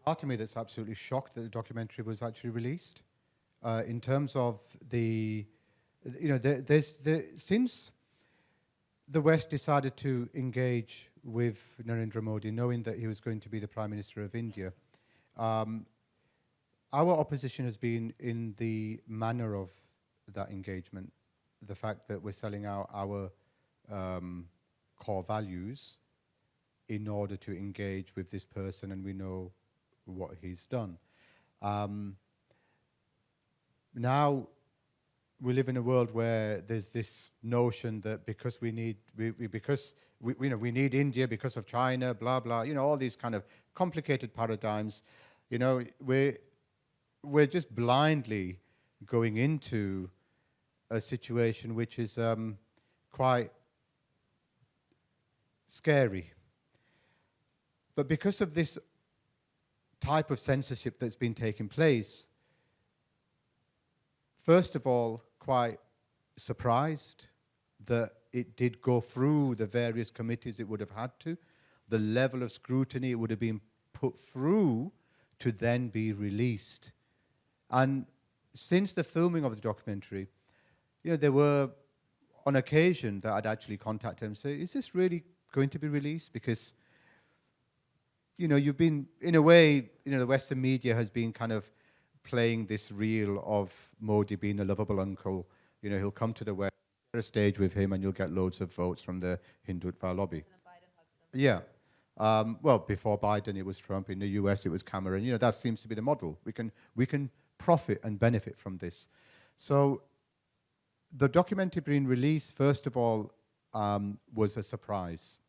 Part of me that's absolutely shocked that the documentary was actually released. In terms of the, since the West decided to engage with Narendra Modi, knowing that he was going to be the Prime Minister of India, our opposition has been in the manner of that engagement. The fact that we're selling out our core values in order to engage with this person, and we know what he's done. Now we live in a world where there's this notion that because we need India because of China, blah blah, all these kind of complicated paradigms. We're just blindly going into a situation which is quite scary. But because of this type of censorship that's been taking place, first of all, quite surprised that it did go through the various committees it would have had to, the level of scrutiny it would have been put through to then be released. And since the filming of the documentary, there were on occasion that I'd actually contact him and say, is this really going to be released? Because you've been, in a way, the Western media has been kind of playing this reel of Modi being a lovable uncle. He'll come to the West, share a stage with him, and you'll get loads of votes from the Hindutva lobby. Yeah. Well, before Biden, it was Trump. In the US, it was Cameron. That seems to be the model. We can profit and benefit from this. So the documentary being released, first of all, was a surprise.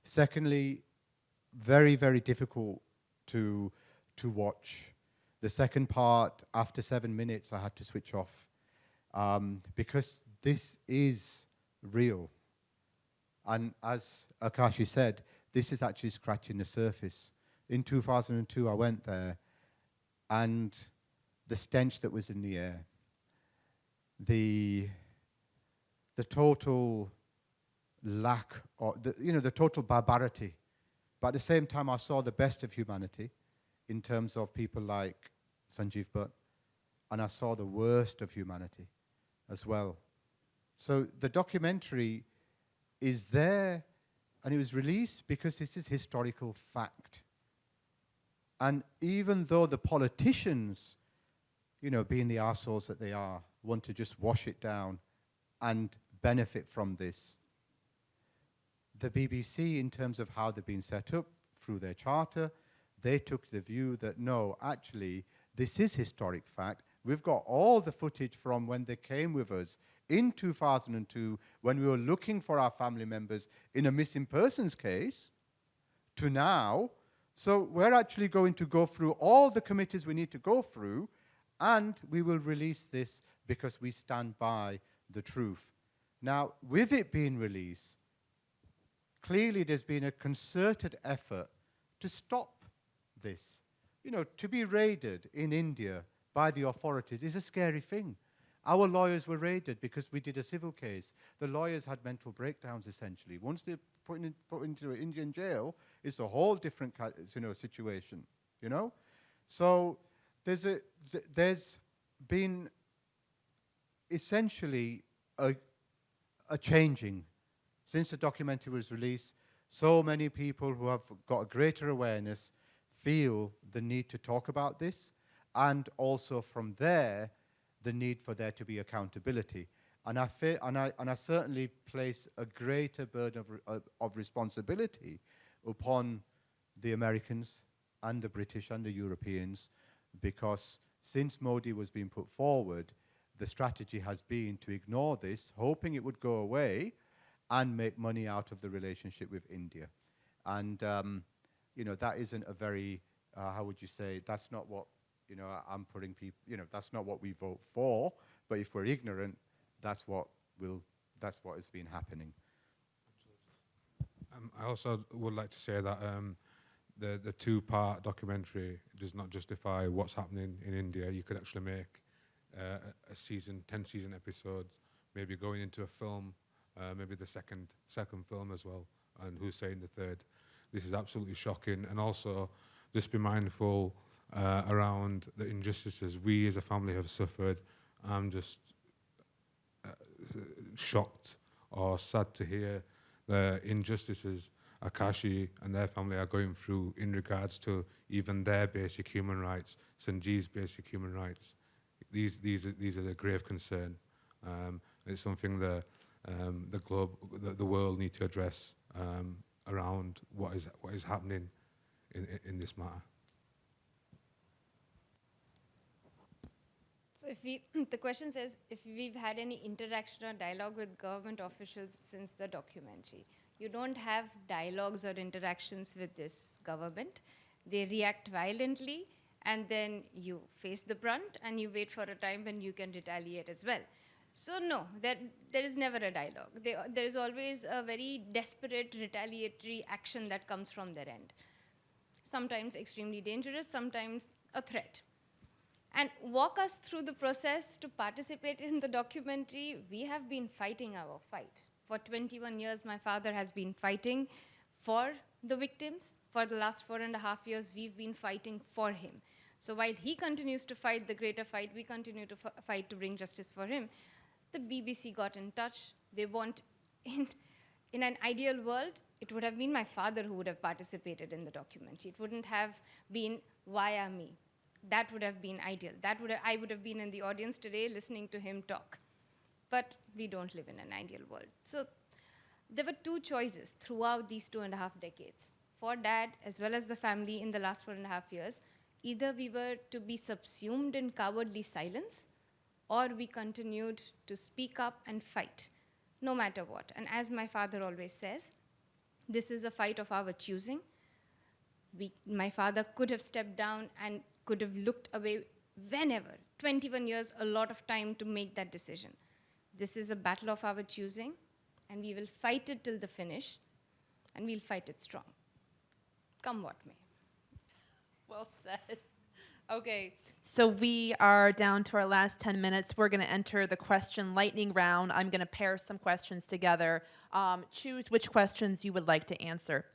Secondly, very, very difficult to watch. The second part, after 7 minutes, I had to switch off because this is real. And as Aakashi said, this is actually scratching the surface. In 2002, I went there, and the stench that was in the air, the total lack of, the total barbarity. But at the same time, I saw the best of humanity in terms of people like Sanjiv Bhatt, and I saw the worst of humanity as well. So the documentary is there, and it was released because this is historical fact. And even though the politicians, being the arseholes that they are, want to just wash it down and benefit from this, the BBC, in terms of how they've been set up through their charter, they took the view that, no, actually, this is historic fact. We've got all the footage from when they came with us in 2002, when we were looking for our family members in a missing persons case, to now. So we're actually going to go through all the committees we need to go through, and we will release this because we stand by the truth. Now, with it being released, clearly there's been a concerted effort to stop this. You know, to be raided in India by the authorities is a scary thing. Our lawyers were raided because we did a civil case. The lawyers had mental breakdowns, essentially. Once they're put into an Indian jail, it's a whole different situation, you know? So there's been essentially a changing. Since the documentary was released, so many people who have got a greater awareness feel the need to talk about this, and also from there, the need for there to be accountability. And I certainly place a greater burden of responsibility upon the Americans and the British and the Europeans, because since Modi was being put forward, the strategy has been to ignore this, hoping it would go away and make money out of the relationship with India. And, that isn't a very, how would you say, that's not what, I'm putting people, that's not what we vote for, but if we're ignorant, that's what has been happening. I also would like to say that the two-part documentary does not justify what's happening in India. You could actually make a season, 10-season episodes, maybe going into a film, maybe the second film as well, and who's saying the third. This is absolutely shocking, and also just be mindful around the injustices we as a family have suffered. I'm just shocked or sad to hear the injustices Aakashi and their family are going through in regards to even their basic human rights, Sanjiv's basic human rights. These are a grave concern. It's something that the world need to address around what is happening in this matter. So the question says if we've had any interaction or dialogue with government officials since the documentary. You don't have dialogues or interactions with this government. They react violently, and then you face the brunt, and you wait for a time when you can retaliate as well. So no, there is never a dialogue. There is always a very desperate retaliatory action that comes from their end. Sometimes extremely dangerous, sometimes a threat. And walk us through the process to participate in the documentary. We have been fighting our fight. For 21 years, my father has been fighting for the victims. For the last 4.5 years, we've been fighting for him. So while he continues to fight the greater fight, we continue to fight to bring justice for him. The BBC got in touch. They want, in an ideal world, it would have been my father who would have participated in the documentary. It wouldn't have been via me. That would have been ideal. I would have been in the audience today listening to him talk. But we don't live in an ideal world. So there were two choices throughout these 2.5 decades. For Dad, as well as the family in the last 4.5 years, either we were to be subsumed in cowardly silence, or we continued to speak up and fight, no matter what. And as my father always says, this is a fight of our choosing. My father could have stepped down and could have looked away whenever. 21 years, a lot of time to make that decision. This is a battle of our choosing, and we will fight it till the finish, and we'll fight it strong. Come what may. Well said. Okay, so we are down to our last 10 minutes. We're going to enter the question lightning round. I'm going to pair some questions together. Choose which questions you would like to answer.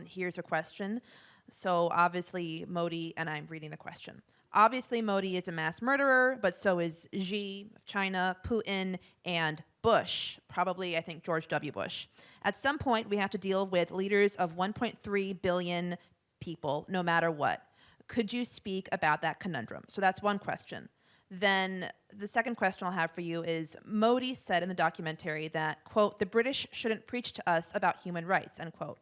Here's a question. So obviously Modi, and I'm reading the question. Obviously Modi is a mass murderer, but so is Xi, China, Putin, and Bush, probably I think George W. Bush. At some point we have to deal with leaders of 1.3 billion people, no matter what. Could you speak about that conundrum? So that's one question. Then the second question I'll have for you is, Modi said in the documentary that, quote, the British shouldn't preach to us about human rights, end quote.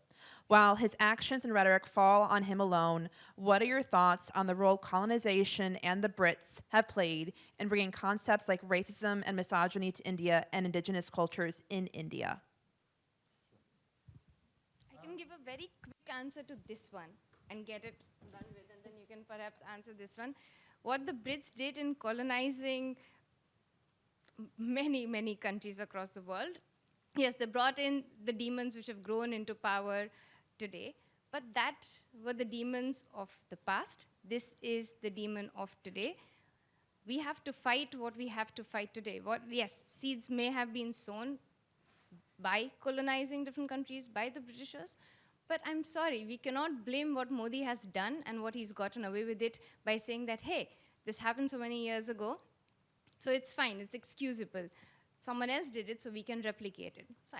While his actions and rhetoric fall on him alone, what are your thoughts on the role colonization and the Brits have played in bringing concepts like racism and misogyny to India and indigenous cultures in India? I can give a very quick answer to this one and get it done with, and then you can perhaps answer this one. What the Brits did in colonizing many, many countries across the world. Yes, they brought in the demons which have grown into power today, but that were the demons of the past. This is the demon of today. We have to fight what we have to fight today. Yes, seeds may have been sown by colonizing different countries, by the Britishers, but I'm sorry, we cannot blame what Modi has done and what he's gotten away with it by saying that, hey, this happened so many years ago, so it's fine, it's excusable. Someone else did it, so we can replicate it. So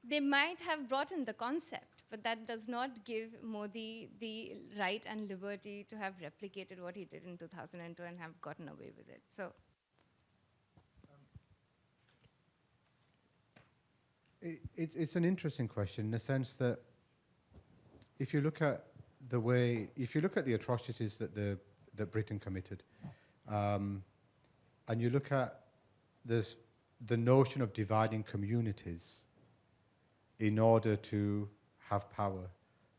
they might have brought in the concept, but that does not give Modi the right and liberty to have replicated what he did in 2002 and have gotten away with it. So. It's an interesting question in the sense that if you look at the atrocities that Britain committed, and you look at the notion of dividing communities in order to have power,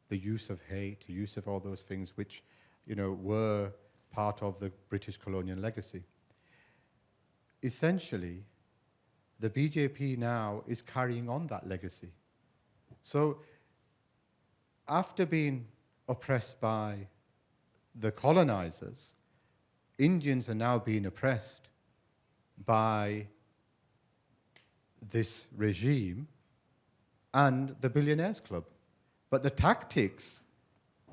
the use of hate, the use of all those things which, were part of the British colonial legacy. Essentially, the BJP now is carrying on that legacy. So after being oppressed by the colonizers, Indians are now being oppressed by this regime and the Billionaires Club. But the tactics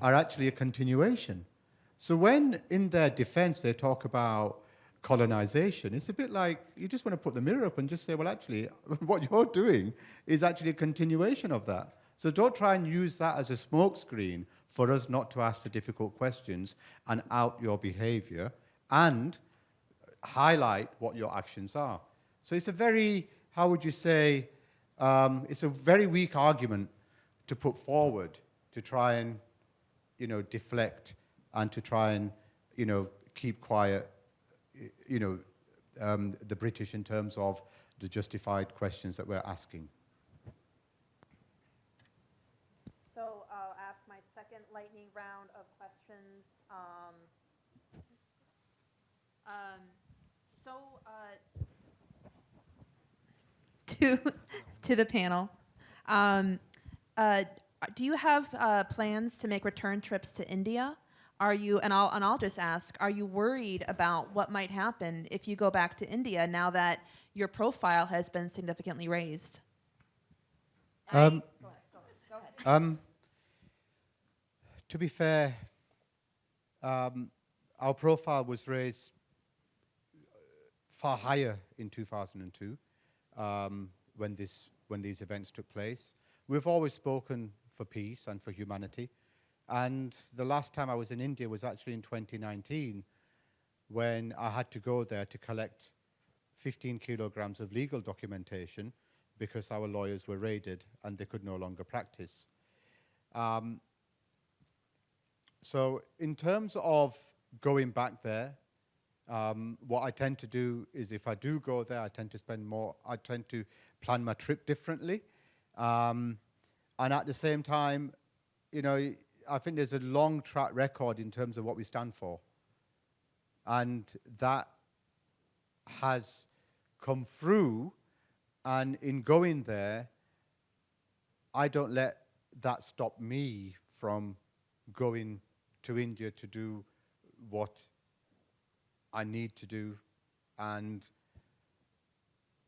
are actually a continuation. So when in their defense they talk about colonization, it's a bit like you just want to put the mirror up and just say, well, actually, what you're doing is actually a continuation of that. So don't try and use that as a smokescreen for us not to ask the difficult questions and out your behavior and highlight what your actions are. So it's a very, how would you say, it's a very weak argument to put forward to try and, deflect and to try and, keep quiet the British in terms of the justified questions that we're asking. So I'll ask my second lightning round of questions. To the panel. Do you have plans to make return trips to India? Are you, and I'll just ask, are you worried about what might happen if you go back to India now that your profile has been significantly raised? Go ahead. To be fair, our profile was raised far higher in 2002 when these events took place. We've always spoken for peace and for humanity. And the last time I was in India was actually in 2019 when I had to go there to collect 15 kilograms of legal documentation because our lawyers were raided and they could no longer practice. So in terms of going back there, what I tend to do is if I do go there, I tend to plan my trip differently. And at the same time, I think there's a long track record in terms of what we stand for. And that has come through, and in going there, I don't let that stop me from going to India to do what I need to do. And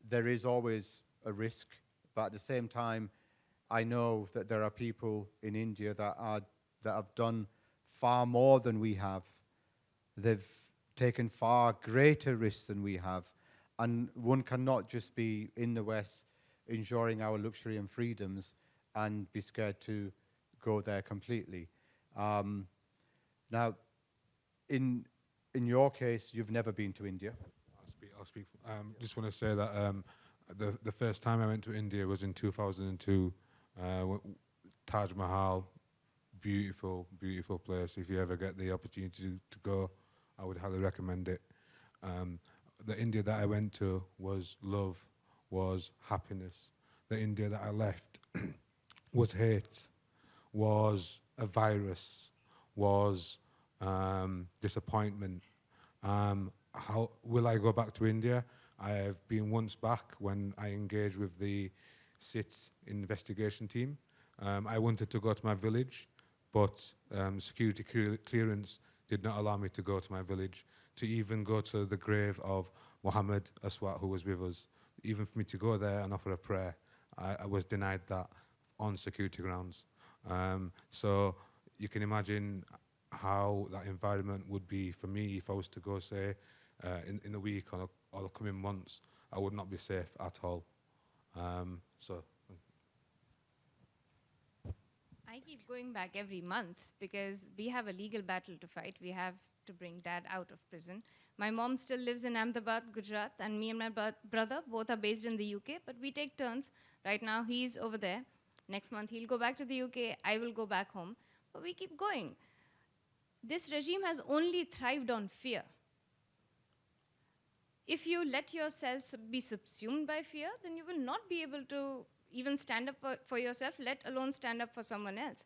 there is always a risk, but at the same time, I know that there are people in India that have done far more than we have. They've taken far greater risks than we have. And one cannot just be in the West enjoying our luxury and freedoms and be scared to go there completely. Now, in your case, you've never been to India. I'll speak. Just want to say that the first time I went to India was in 2002. Taj Mahal, beautiful, beautiful place. If you ever get the opportunity to go, I would highly recommend it. The India that I went to was love, was happiness. The India that I left was hate, was a virus, was disappointment. How will I go back to India? I have been once back when I engaged with the SIT investigation team. I wanted to go to my village, but security clearance did not allow me to go to my village, to even go to the grave of Muhammad Aswat, who was with us. Even for me to go there and offer a prayer, I was denied that on security grounds. So you can imagine how that environment would be for me if I was to go, say, in a week or the coming months. I would not be safe at all. So. I keep going back every month because we have a legal battle to fight. We have to bring dad out of prison. My mom still lives in Ahmedabad, Gujarat, and me and my brother both are based in the UK, but we take turns. Right now, he's over there. Next month, he'll go back to the UK. I will go back home. But we keep going. This regime has only thrived on fear. If you let yourselves be subsumed by fear, then you will not be able to even stand up for yourself, let alone stand up for someone else.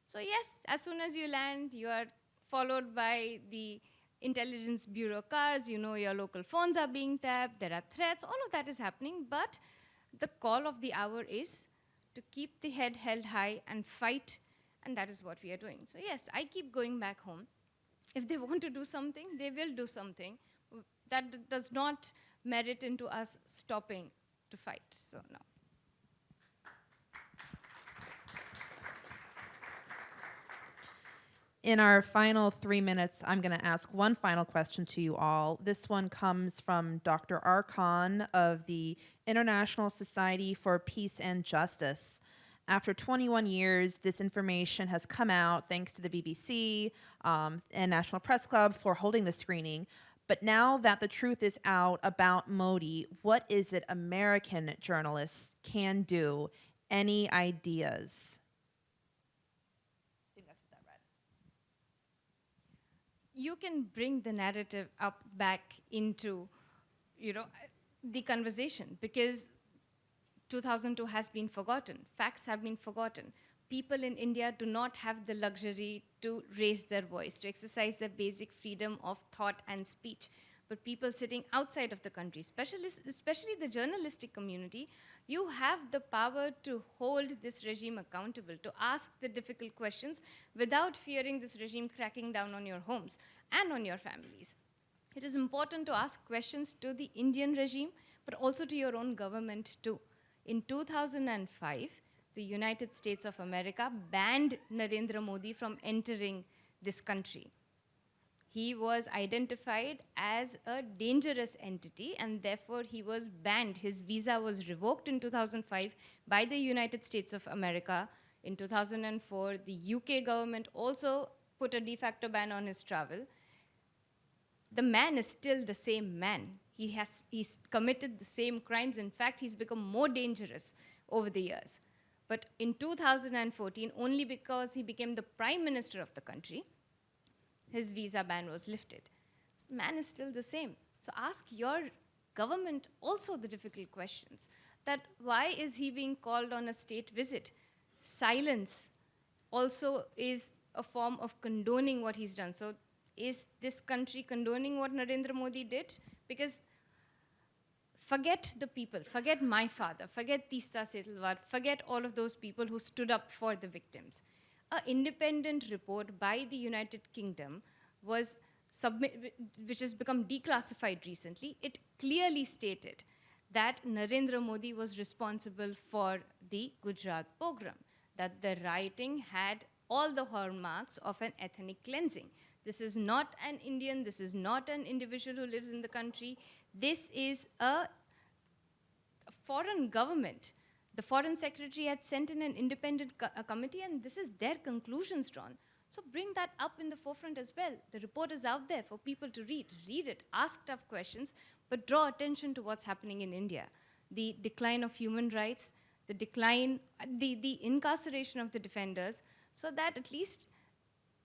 So yes, as soon as you land, you are followed by the intelligence bureau cars, you know your local phones are being tapped, there are threats, all of that is happening, but the call of the hour is to keep the head held high and fight, and that is what we are doing. So yes, I keep going back home. If they want to do something, they will do something. That does not merit into us stopping to fight, so no. In our final 3 minutes, I'm going to ask one final question to you all. This one comes from Dr. R. Khan of the International Society for Peace and Justice. After 21 years, this information has come out thanks to the BBC and National Press Club for holding the screening. But now that the truth is out about Modi, what is it American journalists can do? Any ideas? You can bring the narrative up back into, the conversation, because 2002 has been forgotten. Facts have been forgotten. People in India do not have the luxury to raise their voice, to exercise their basic freedom of thought and speech. But people sitting outside of the country, especially the journalistic community, you have the power to hold this regime accountable, to ask the difficult questions without fearing this regime cracking down on your homes and on your families. It is important to ask questions to the Indian regime, but also to your own government too. In 2005, the United States of America banned Narendra Modi from entering this country. He was identified as a dangerous entity, and therefore he was banned. His visa was revoked in 2005 by the United States of America. In 2004, the UK government also put a de facto ban on his travel. The man is still the same man. He's committed the same crimes. In fact, he's become more dangerous over the years. But in 2014, only because he became the prime minister of the country, his visa ban was lifted. The man is still the same. So ask your government also the difficult questions. That why is he being called on a state visit? Silence also is a form of condoning what he's done. So is this country condoning what Narendra Modi did? Because forget the people, forget my father, forget Teesta Setalvad, forget all of those people who stood up for the victims. An independent report by the United Kingdom was which has become declassified recently. It clearly stated that Narendra Modi was responsible for the Gujarat pogrom, that the rioting had all the hallmarks of an ethnic cleansing. This is not an Indian, this is not an individual who lives in the country. This is a foreign government. The foreign secretary had sent in an independent committee, and this is their conclusions drawn. So bring that up in the forefront as well. The report is out there for people to read. Read it, ask tough questions, but draw attention to what's happening in India. The decline of human rights, the decline, the incarceration of the defenders, so that at least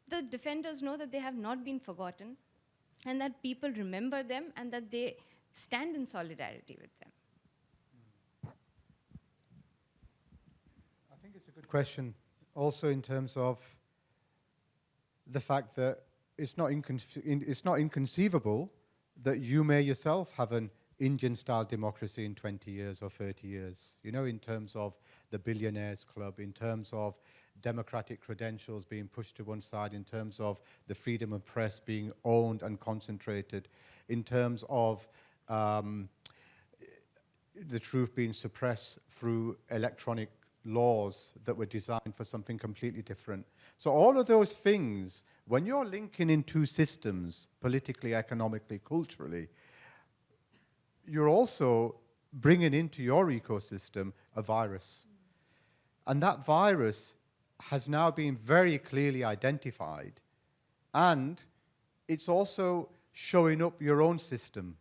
the defenders know that they have not been forgotten, and that people remember them, and that they stand in solidarity with them. question. Also in terms of the fact that it's not inconceivable that you may yourself have an Indian-style democracy in 20 years or 30 years, you know, in terms of the billionaires club, in terms of democratic credentials being pushed to one side, in terms of the freedom of press being owned and concentrated, in terms of the truth being suppressed through electronic laws that were designed for something completely different. So all of those things, when you're linking in two systems, politically, economically, culturally, you're also bringing into your ecosystem a virus. And that virus has now been very clearly identified. And it's also showing up your own system.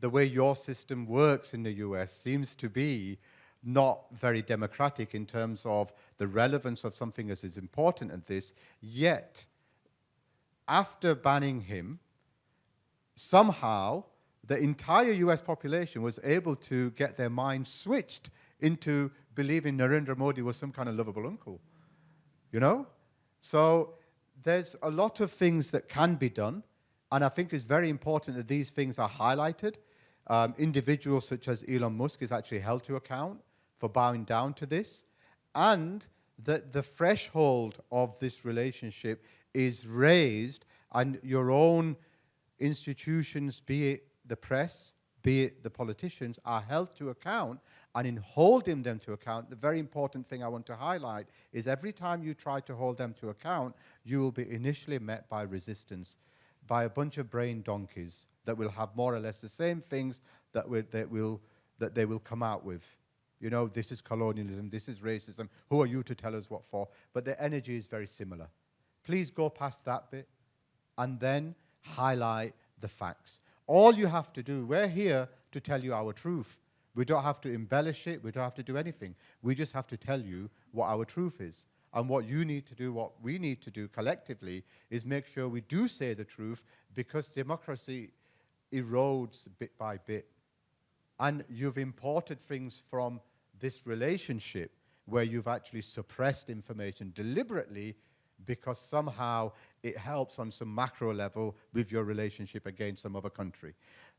The way your system works in the US seems to be not very democratic in terms of the relevance of something as important as this. Yet, after banning him, somehow the entire US population was able to get their minds switched into believing Narendra Modi was some kind of lovable uncle, you know? So there's a lot of things that can be done, and I think it's very important that these things are highlighted. Individuals such as Elon Musk is actually held to account for bowing down to this, and that the threshold of this relationship is raised, and your own institutions, be it the press, be it the politicians, are held to account. And in holding them to account, the very important thing I want to highlight is every time you try to hold them to account, you will be initially met by resistance, by a bunch of brain donkeys that will have more or less the same things that they will come out with. You know, this is colonialism, this is racism, who are you to tell us what for? But the energy is very similar. Please go past that bit and then highlight the facts. All you have to do, we're here to tell you our truth. We don't have to embellish it, we don't have to do anything. We just have to tell you what our truth is. And what you need to do, what we need to do collectively, is make sure we do say the truth, because democracy erodes bit by bit. And you've imported things from this relationship where you've actually suppressed information deliberately because somehow it helps on some macro level with your relationship against some other country.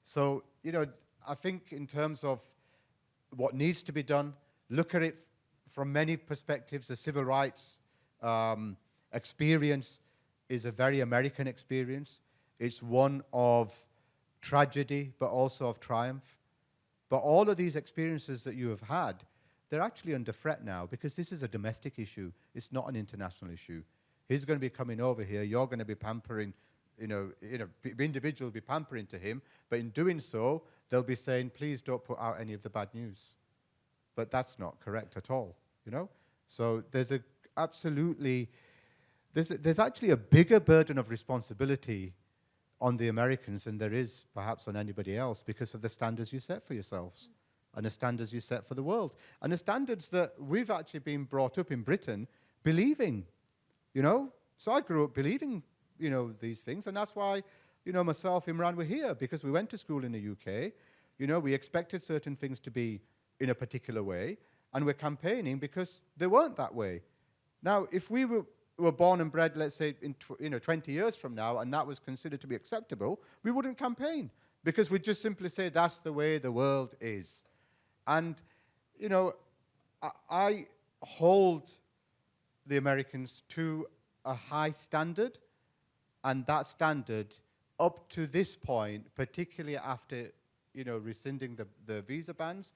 So, you know, I think in terms of what needs to be done, look at it from many perspectives. The civil rights experience is a very American experience. It's one of tragedy, but also of triumph. But all of these experiences that you have had, they're actually under threat now, because this is a domestic issue. It's not an international issue. He's going to be coming over here. You're going to be pampering, individuals will be pampering to him. But in doing so, they'll be saying, please don't put out any of the bad news. But that's not correct at all, you know? So there's actually a bigger burden of responsibility on the Americans than there is perhaps on anybody else, because of the standards you set for yourselves and the standards you set for the world. And the standards that we've actually been brought up in Britain believing, you know? So I grew up believing, you know, these things, and that's why, you know, myself, Imran, were here, because we went to school in the UK. You know, we expected certain things to be in a particular way, and we're campaigning because they weren't that way. Now, if we were born and bred, let's say, in 20 years from now, and that was considered to be acceptable, we wouldn't campaign, because we'd just simply say that's the way the world is. And, you know, I hold the Americans to a high standard, and that standard, up to this point, particularly after, you know, rescinding the visa bans,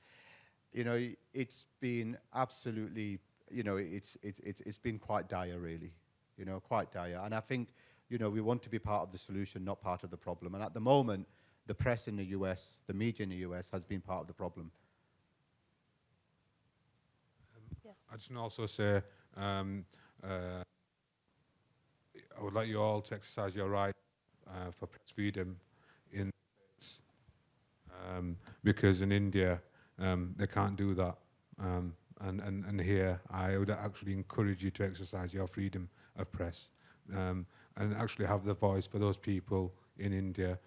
you know, it's been absolutely, you know, it's been quite dire, really, you know, quite dire. And I think, you know, we want to be part of the solution, not part of the problem. And at the moment, the press in the US, the media in the US, has been part of the problem. Yes. I just want to also say, I would like you all to exercise your right for press freedom in because in India they can't do that, and here I would actually encourage you to exercise your freedom of press and actually have the voice for those people in India,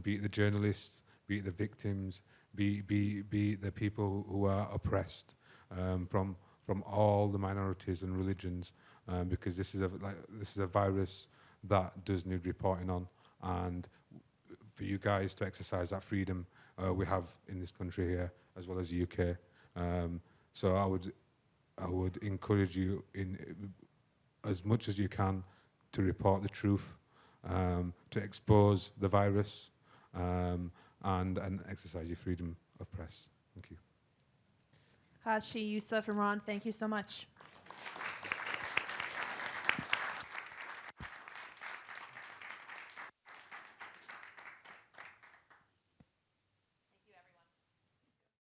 be it the journalists, be it the victims, be it the people who are oppressed from from all the minorities and religions, because this is a virus that does need reporting on, and for you guys to exercise that freedom we have in this country here as well as the UK. So I would encourage you in as much as you can to report the truth, to expose the virus, and exercise your freedom of press. Thank you. Aakashi, Yusuf, Imran, thank you so much.